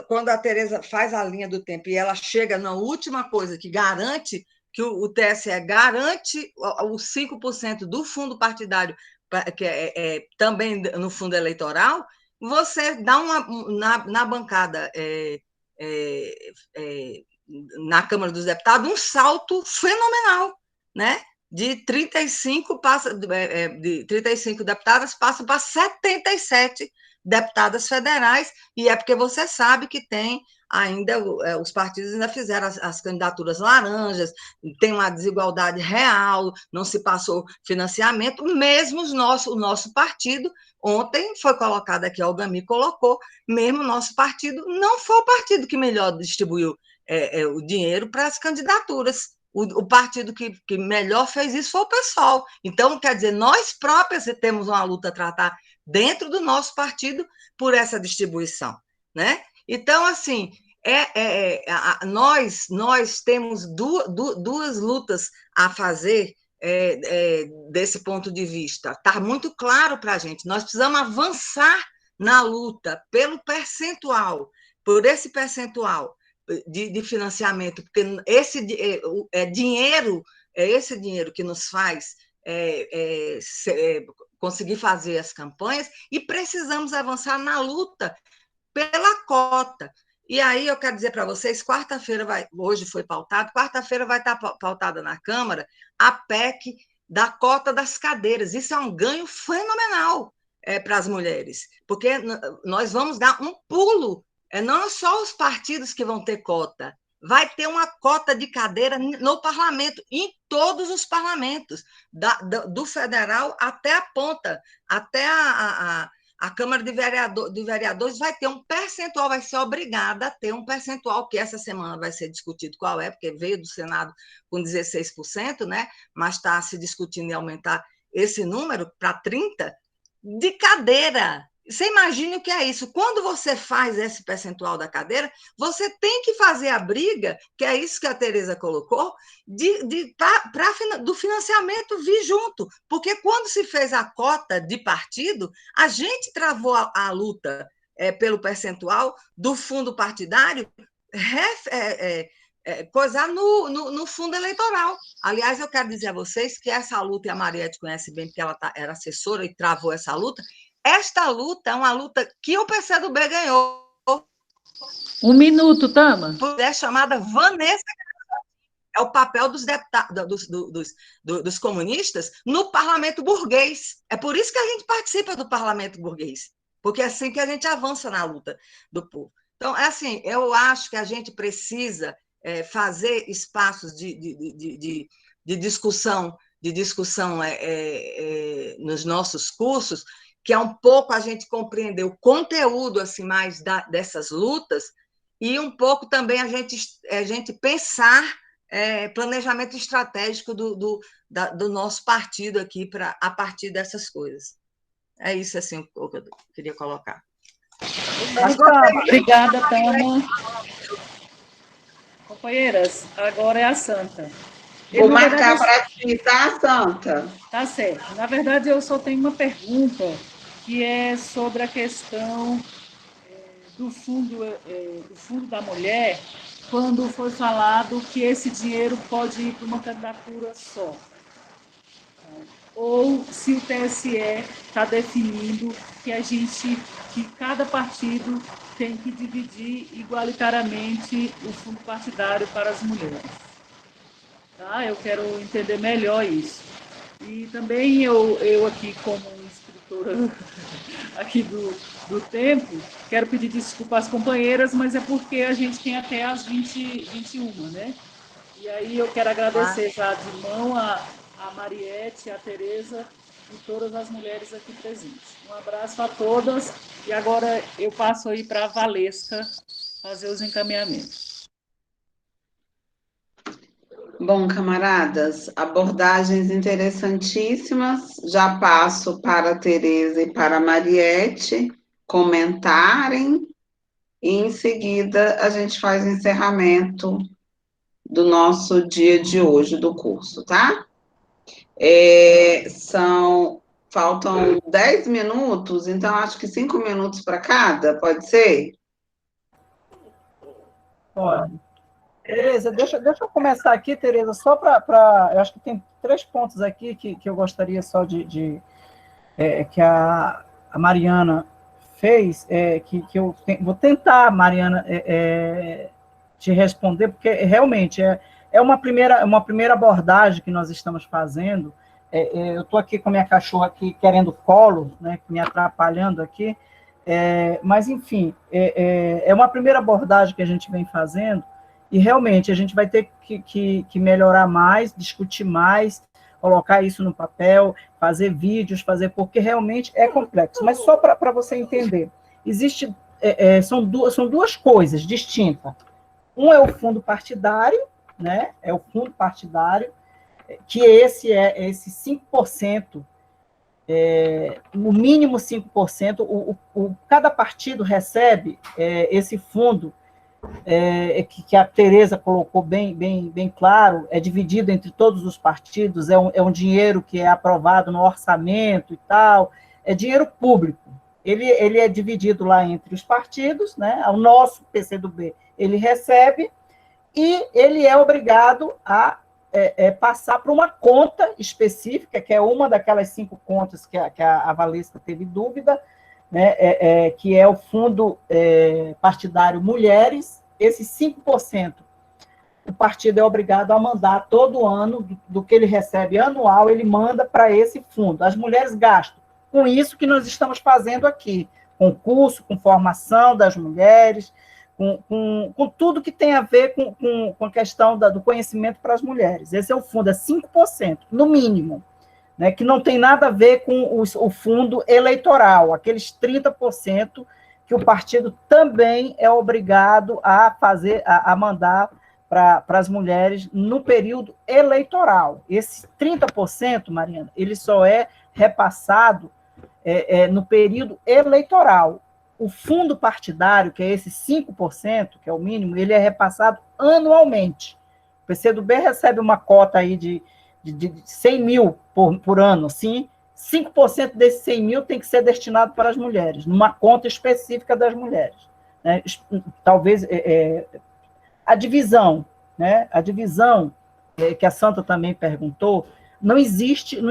quando a Tereza faz a linha do tempo e ela chega na última coisa que garante, que o TSE garante os 5% do fundo partidário, que também no fundo eleitoral, você dá na bancada na Câmara dos Deputados um salto fenomenal, né? De 35 deputadas passa para 77 deputadas federais, e é porque você sabe que tem ainda, os partidos ainda fizeram as candidaturas laranjas, tem uma desigualdade real, não se passou financiamento, mesmo o nosso partido, ontem foi colocado aqui, a Algami colocou, mesmo o nosso partido não foi o partido que melhor distribuiu o dinheiro para as candidaturas. O partido que melhor fez isso foi o PSOL. Então, quer dizer, nós próprios temos uma luta a tratar dentro do nosso partido por essa distribuição, né? Então, assim, nós temos duas lutas a fazer desse ponto de vista. Está muito claro para a gente. Nós precisamos avançar na luta pelo percentual, por esse percentual de financiamento, porque esse dinheiro, é esse dinheiro que nos faz conseguir fazer as campanhas, e precisamos avançar na luta pela cota. E aí eu quero dizer para vocês, hoje foi pautado, quarta-feira vai estar pautada na Câmara a PEC da cota das cadeiras. Isso é um ganho fenomenal para as mulheres, porque nós vamos dar um pulo, não só os partidos que vão ter cota, vai ter uma cota de cadeira no parlamento, em todos os parlamentos, do federal até a ponta, até a Câmara de Vereadores vai ter um percentual, vai ser obrigada a ter um percentual, que essa semana vai ser discutido qual é, porque veio do Senado com 16%, né? Mas está se discutindo em aumentar esse número para 30%, de cadeira. Você imagine o que é isso. Quando você faz esse percentual da cadeira, você tem que fazer a briga, que é isso que a Tereza colocou, do financiamento vir junto. Porque quando se fez a cota de partido, a gente travou a luta pelo percentual do fundo partidário, coisar no fundo eleitoral. Aliás, eu quero dizer a vocês que essa luta, e a Mariette conhece bem, porque ela era assessora e travou essa luta, esta luta é uma luta que o PCdoB ganhou. 1 minuto, Tama. É chamada Vanessa. É o papel dos deputados, dos comunistas no parlamento burguês. É por isso que a gente participa do parlamento burguês, porque é assim que a gente avança na luta do povo. Então, é assim, eu acho que a gente precisa fazer espaços de discussão, nos nossos cursos, que é um pouco a gente compreender o conteúdo assim mais dessas lutas, e um pouco também a gente pensar planejamento estratégico do nosso partido aqui a partir dessas coisas. É isso assim o que eu queria colocar. Obrigada, Tama. Companheiras, agora é a Santa. Vou marcar para ti, tá, Santa? Tá certo. Na verdade, eu só tenho uma pergunta, que é sobre a questão do fundo da mulher, quando foi falado que esse dinheiro pode ir para uma candidatura só. Ou se o TSE está definindo que cada partido tem que dividir igualitariamente o fundo partidário para as mulheres. Tá? Eu quero entender melhor isso. E também eu aqui, como escritora aqui do Tempo, quero pedir desculpa às companheiras, mas é porque a gente tem até às 21, né? E aí eu quero agradecer já de mão a Mariette, a Tereza e todas as mulheres aqui presentes. Um abraço a todas, e agora eu passo aí para a Valesca fazer os encaminhamentos. Bom, camaradas, abordagens interessantíssimas. Já passo para a Tereza e para a Mariette comentarem, e em seguida a gente faz o encerramento do nosso dia de hoje do curso, tá? Faltam 10 minutos, então acho que 5 minutos para cada, pode ser? Pode. Tereza, deixa eu começar aqui, Tereza, só eu acho que tem 3 pontos aqui que eu gostaria só que a Mariana fez, que eu vou tentar, Mariana, te responder, porque realmente é uma primeira abordagem que nós estamos fazendo. Eu estou aqui com a minha cachorra aqui querendo colo, né, me atrapalhando aqui, mas, enfim, é uma primeira abordagem que a gente vem fazendo, e realmente a gente vai ter que melhorar mais, discutir mais, colocar isso no papel, fazer vídeos, porque realmente é complexo. Mas só para você entender, são duas coisas distintas. Um é o fundo partidário, né? É o fundo partidário, que esse 5%, no mínimo 5%, cada partido recebe esse fundo, que a Tereza colocou bem claro, é dividido entre todos os partidos, é um dinheiro que é aprovado no orçamento e tal, é dinheiro público, ele é dividido lá entre os partidos, né? O nosso PCdoB, ele recebe, e ele é obrigado a passar para uma conta específica, que é uma daquelas 5 contas que a Valesca teve dúvida, né? Que é o Fundo Partidário Mulheres. Esses 5%, o partido é obrigado a mandar todo ano, do que ele recebe anual, ele manda para esse fundo. As mulheres gastam com isso que nós estamos fazendo aqui, com curso, com formação das mulheres, com tudo que tem a ver com a questão do conhecimento para as mulheres. Esse é o fundo, é 5%, no mínimo, né, que não tem nada a ver com o fundo eleitoral, aqueles 30% que o partido também é obrigado a mandar para as mulheres no período eleitoral. Esse 30%, Mariana, ele só é repassado no período eleitoral. O fundo partidário, que é esse 5%, que é o mínimo, ele é repassado anualmente. O PCdoB recebe uma cota aí de 100 mil por ano, sim. 5% desses 100 mil tem que ser destinado para as mulheres, numa conta específica das mulheres, né? Talvez a divisão, né? A divisão que a Santa também perguntou, não existe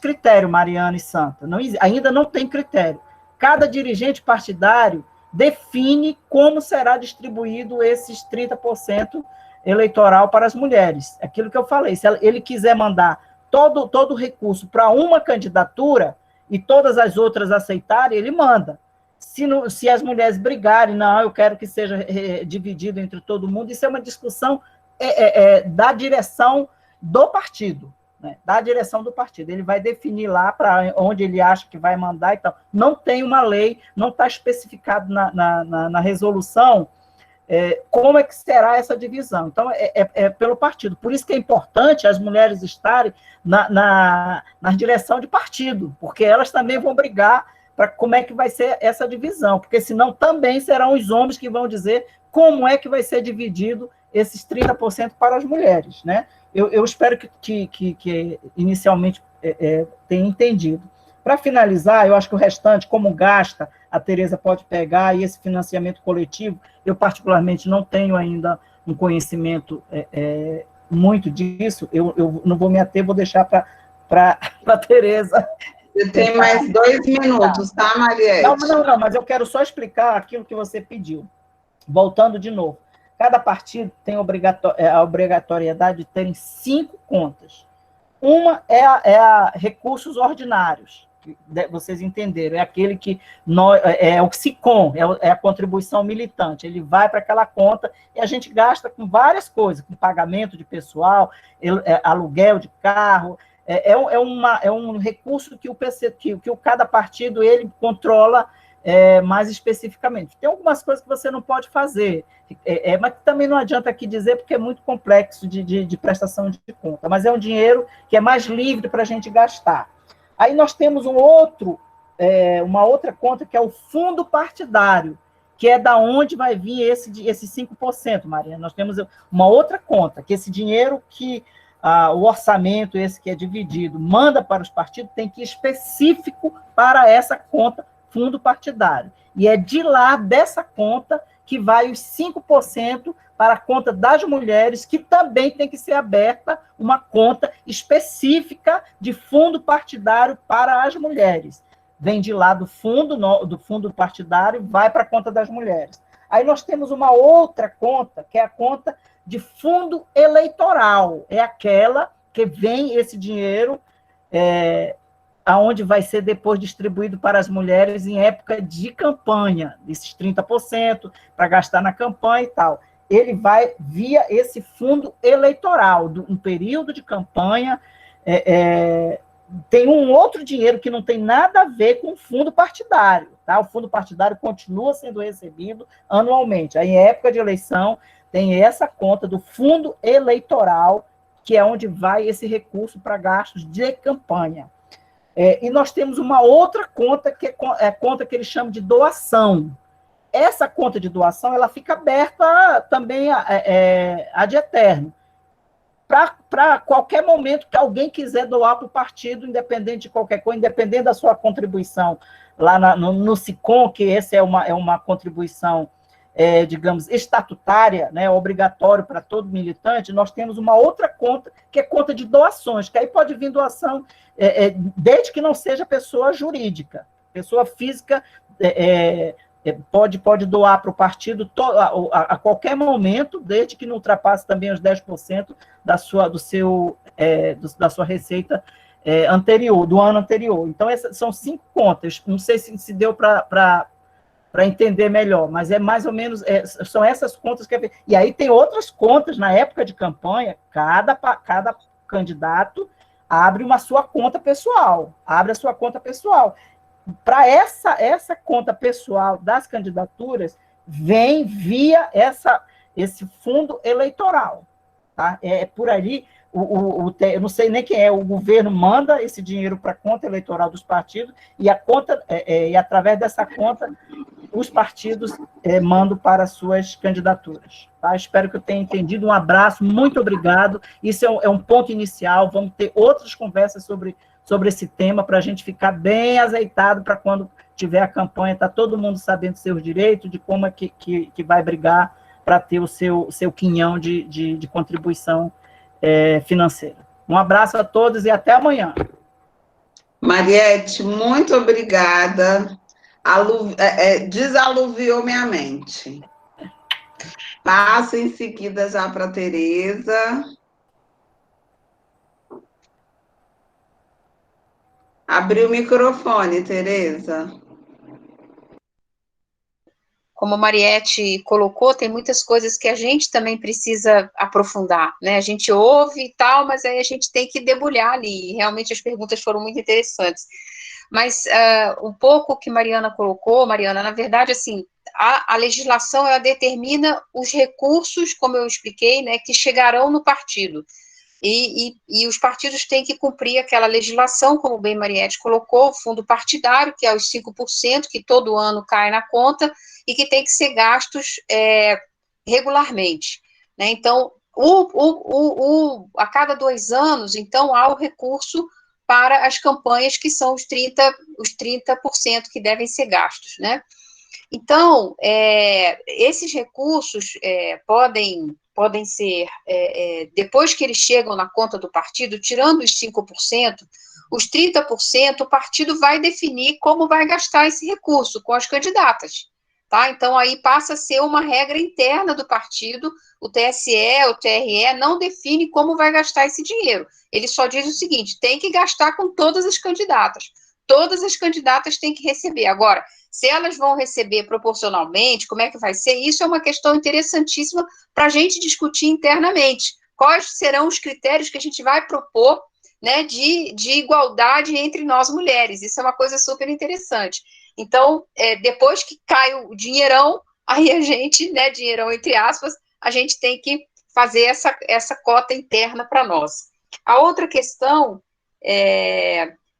critério, Mariana e Santa, ainda não tem critério. Cada dirigente partidário define como será distribuído esses 30% eleitoral para as mulheres. Aquilo que eu falei, se ele quiser mandar todo o recurso para uma candidatura e todas as outras aceitarem, ele manda. Se as mulheres brigarem, não, eu quero que seja dividido entre todo mundo, isso é uma discussão da direção do partido. Né, da direção do partido. Ele vai definir lá para onde ele acha que vai mandar e tal. Não tem uma lei, não está especificado na resolução como é que será essa divisão. Então, é pelo partido. Por isso que é importante as mulheres estarem na direção de partido, porque elas também vão brigar para como é que vai ser essa divisão, porque senão também serão os homens que vão dizer como é que vai ser dividido esses 30% para as mulheres, né? Eu espero que inicialmente tenha entendido. Para finalizar, eu acho que o restante, como gasta, a Tereza pode pegar, e esse financiamento coletivo, eu particularmente não tenho ainda um conhecimento muito disso, eu não vou me ater, vou deixar para a Tereza. Você tem mais 2 minutos, tá, Mariette? Não, mas eu quero só explicar aquilo que você pediu. Voltando de novo. Cada partido tem a obrigatoriedade de terem 5 contas. Uma é a recursos ordinários, vocês entenderam, é aquele que é o SICOM, é a contribuição militante, ele vai para aquela conta e a gente gasta com várias coisas, com pagamento de pessoal, aluguel de carro, é um recurso que cada partido ele controla mais especificamente. Tem algumas coisas que você não pode fazer, mas também não adianta aqui dizer, porque é muito complexo de prestação de conta, mas é um dinheiro que é mais livre para a gente gastar. Aí nós temos uma outra conta, que é o fundo partidário, que é da onde vai vir esse 5%, Maria. Nós temos uma outra conta, que esse dinheiro que o orçamento, esse que é dividido, manda para os partidos, tem que ir específico para essa conta, fundo partidário. E é de lá, dessa conta, que vai os 5% para a conta das mulheres, que também tem que ser aberta uma conta específica de fundo partidário para as mulheres. Vem de lá do fundo partidário, vai para a conta das mulheres. Aí nós temos uma outra conta, que é a conta de fundo eleitoral. É aquela que vem esse dinheiro aonde vai ser depois distribuído para as mulheres em época de campanha, desses 30%, para gastar na campanha e tal. Ele vai via esse fundo eleitoral, um período de campanha, tem um outro dinheiro que não tem nada a ver com o fundo partidário, tá? O fundo partidário continua sendo recebido anualmente. Aí, em época de eleição, tem essa conta do fundo eleitoral, que é onde vai esse recurso para gastos de campanha. E nós temos uma outra conta, que é a conta que eles chamam de doação. Essa conta de doação, ela fica aberta também ad eterno. para qualquer momento que alguém quiser doar para o partido, independente de qualquer coisa, independente da sua contribuição lá no SICOM, que essa é uma contribuição, digamos, estatutária, né, obrigatório para todo militante. Nós temos uma outra conta, que é conta de doações, que aí pode vir doação, desde que não seja pessoa jurídica. Pessoa física pode doar para o partido a qualquer momento, desde que não ultrapasse também os 10% da sua receita anterior, do ano anterior. Então, essas são 5 contas. Não sei se deu para entender melhor, mas é mais ou menos, são essas contas que... E aí tem outras contas, na época de campanha, cada candidato abre a sua conta pessoal, Para essa conta pessoal das candidaturas, vem via esse fundo eleitoral. Tá? Por ali, eu não sei nem quem o governo manda esse dinheiro para a conta eleitoral dos partidos, e através dessa conta, os partidos mandam para as suas candidaturas. Tá? Espero que eu tenha entendido. Um abraço, muito obrigado. Isso é um ponto inicial. Vamos ter outras conversas sobre esse tema, para a gente ficar bem azeitado para quando tiver a campanha, tá todo mundo sabendo seus direitos, de como é que vai brigar para ter o seu quinhão de contribuição financeira. Um abraço a todos e até amanhã. Mariete, muito obrigada. Desaluviou minha mente. Passo em seguida já para a Tereza. Abriu o microfone, Tereza. Como a Mariete colocou, tem muitas coisas que a gente também precisa aprofundar, né? A gente ouve e tal, mas aí a gente tem que debulhar ali. Realmente as perguntas foram muito interessantes. Mas um pouco que Mariana colocou, Mariana, na verdade, assim, a legislação, ela determina os recursos, como eu expliquei, né, que chegarão no partido. E os partidos têm que cumprir aquela legislação, como bem Mariette colocou, o fundo partidário, que é os 5%, que todo ano cai na conta, e que tem que ser gastos regularmente. Né? Então, a cada 2 anos, então, há o recurso para as campanhas, que são os 30% que devem ser gastos. Né? Então, esses recursos podem ser, depois que eles chegam na conta do partido, tirando os 5%, os 30%, o partido vai definir como vai gastar esse recurso com as candidatas. Tá? Então, aí passa a ser uma regra interna do partido, o TSE, o TRE, não define como vai gastar esse dinheiro. Ele só diz o seguinte, tem que gastar com todas as candidatas. Todas as candidatas têm que receber. Agora, se elas vão receber proporcionalmente, como é que vai ser? Isso é uma questão interessantíssima para a gente discutir internamente. Quais serão os critérios que a gente vai propor, né, de igualdade entre nós mulheres? Isso é uma coisa super interessante. Então, depois que cai o dinheirão, aí a gente, né, dinheirão entre aspas, a gente tem que fazer essa cota interna para nós. A outra questão,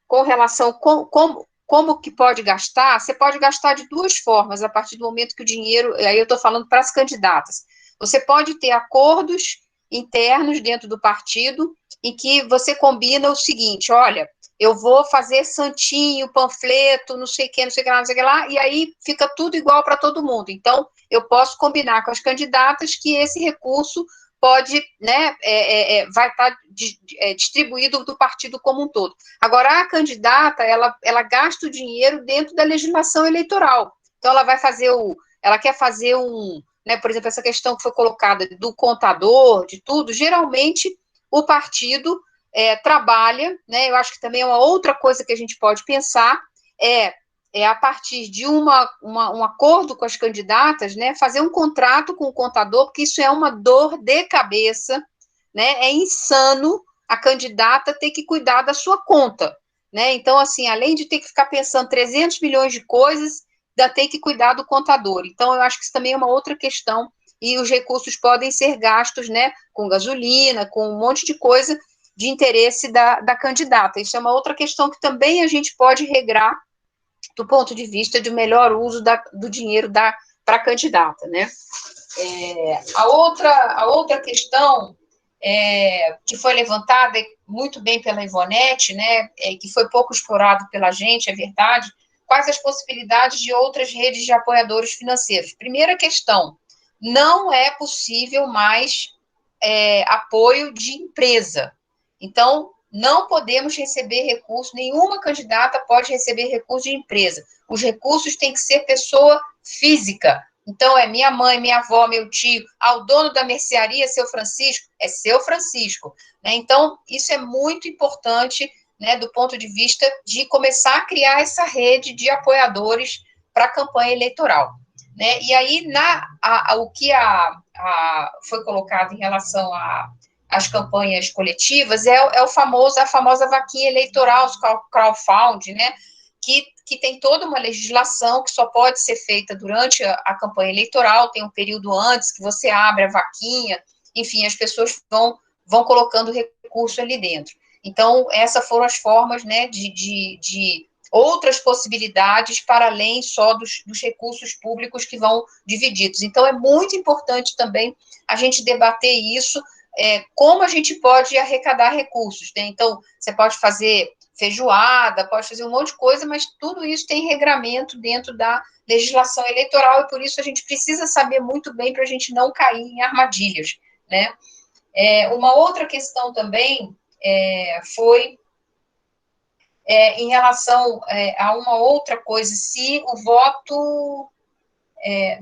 com relação como que pode gastar, você pode gastar de 2 formas, a partir do momento que o dinheiro, aí eu estou falando para as candidatas, você pode ter acordos internos dentro do partido, em que você combina o seguinte, olha, eu vou fazer santinho, panfleto, não sei o que lá, e aí fica tudo igual para todo mundo. Então, eu posso combinar com as candidatas que esse recurso pode, né, vai estar distribuído do partido como um todo. Agora, a candidata, ela gasta o dinheiro dentro da legislação eleitoral. Então, ela quer fazer né, por exemplo, essa questão que foi colocada do contador, de tudo, geralmente o partido trabalha, né, eu acho que também é uma outra coisa que a gente pode pensar, a partir de um acordo com as candidatas, né, fazer um contrato com o contador, porque isso é uma dor de cabeça, né, é insano a candidata ter que cuidar da sua conta, né, então, assim, além de ter que ficar pensando 300 milhões de coisas, ainda tem que cuidar do contador, então eu acho que isso também é uma outra questão, e os recursos podem ser gastos, né, com gasolina, com um monte de coisa de interesse da candidata, isso é uma outra questão que também a gente pode regrar do ponto de vista de melhor uso do dinheiro para a candidata, né? A outra questão que foi levantada muito bem pela Ivonete, né, que foi pouco explorado pela gente, é verdade. Quais as possibilidades de outras redes de apoiadores financeiros? Primeira questão, não é possível mais apoio de empresa. Então, não podemos receber recursos, nenhuma candidata pode receber recurso de empresa. Os recursos têm que ser pessoa física. Então, é minha mãe, minha avó, meu tio, o dono da mercearia, seu Francisco, é seu Francisco. Né? Então, isso é muito importante, né, do ponto de vista de começar a criar essa rede de apoiadores para a campanha eleitoral. Né? E aí, o que foi colocado em relação às campanhas coletivas é a famosa vaquinha eleitoral, os crowdfunding, né? Que tem toda uma legislação que só pode ser feita durante a campanha eleitoral, tem um período antes que você abre a vaquinha, enfim, as pessoas vão colocando recurso ali dentro. Então, essas foram as formas, né, de outras possibilidades para além só dos recursos públicos que vão divididos. Então, é muito importante também a gente debater isso, como a gente pode arrecadar recursos. Né? Então, você pode fazer feijoada, pode fazer um monte de coisa, mas tudo isso tem regramento dentro da legislação eleitoral, e por isso a gente precisa saber muito bem para a gente não cair em armadilhas. Né? Uma outra questão também foi em relação a uma outra coisa, se o voto...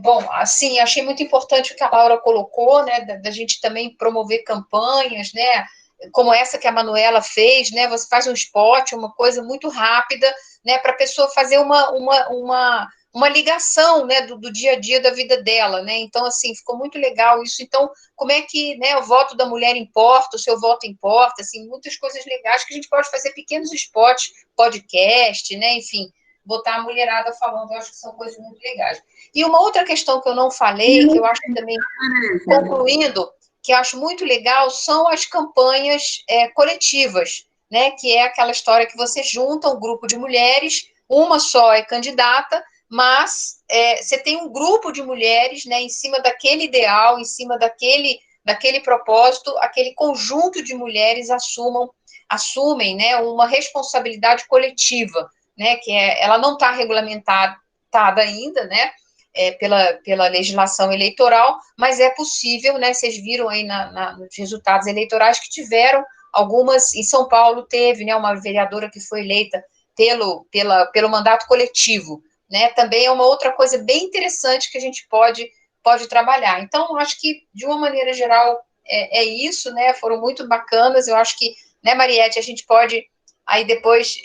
bom, assim, achei muito importante o que a Laura colocou, né, da gente também promover campanhas, né, como essa que a Manuela fez, né, você faz um spot, uma coisa muito rápida, né, para a pessoa fazer uma ligação, né, do dia a dia da vida dela, né, então, assim, ficou muito legal isso. Então, como é que, né, o voto da mulher importa, o seu voto importa, assim, muitas coisas legais que a gente pode fazer, pequenos spots, podcast, né, enfim, botar a mulherada falando, eu acho que são coisas muito legais. E uma outra questão que eu não falei, que eu acho que também, concluindo, que eu acho muito legal, são as campanhas coletivas, né, que é aquela história que você junta um grupo de mulheres, uma só é candidata, mas você tem um grupo de mulheres, né, em cima daquele ideal, em cima daquele propósito, aquele conjunto de mulheres assumem, né, uma responsabilidade coletiva, né, que ela não está regulamentada ainda, né, pela legislação eleitoral, mas é possível, né, vocês viram aí nos resultados eleitorais que tiveram algumas, em São Paulo teve, né, uma vereadora que foi eleita pelo mandato coletivo, né, também é uma outra coisa bem interessante que a gente pode trabalhar. Então, acho que, de uma maneira geral, é isso, né, foram muito bacanas, eu acho que, né, Mariette, a gente pode aí depois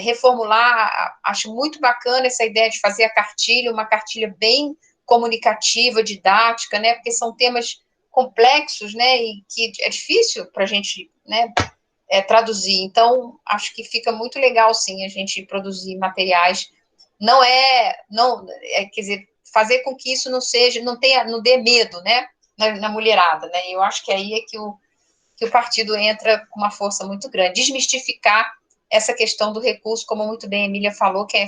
reformular, acho muito bacana essa ideia de fazer a cartilha, uma cartilha bem comunicativa, didática, né, porque são temas complexos, né, e que é difícil para a gente, né, traduzir. Então, acho que fica muito legal, sim, a gente produzir materiais. Quer dizer, fazer com que isso não dê medo, né, na mulherada, né, e eu acho que aí é que o partido entra com uma força muito grande, desmistificar essa questão do recurso, como muito bem a Emília falou, que é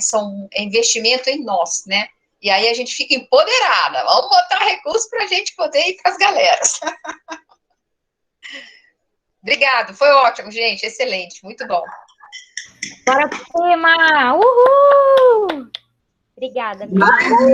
investimento em nós, né? E aí a gente fica empoderada, vamos botar recurso para a gente poder ir para as galeras. Obrigado, foi ótimo, gente, excelente, muito bom. Bora pra cima! Uhul! Obrigada. Bravo!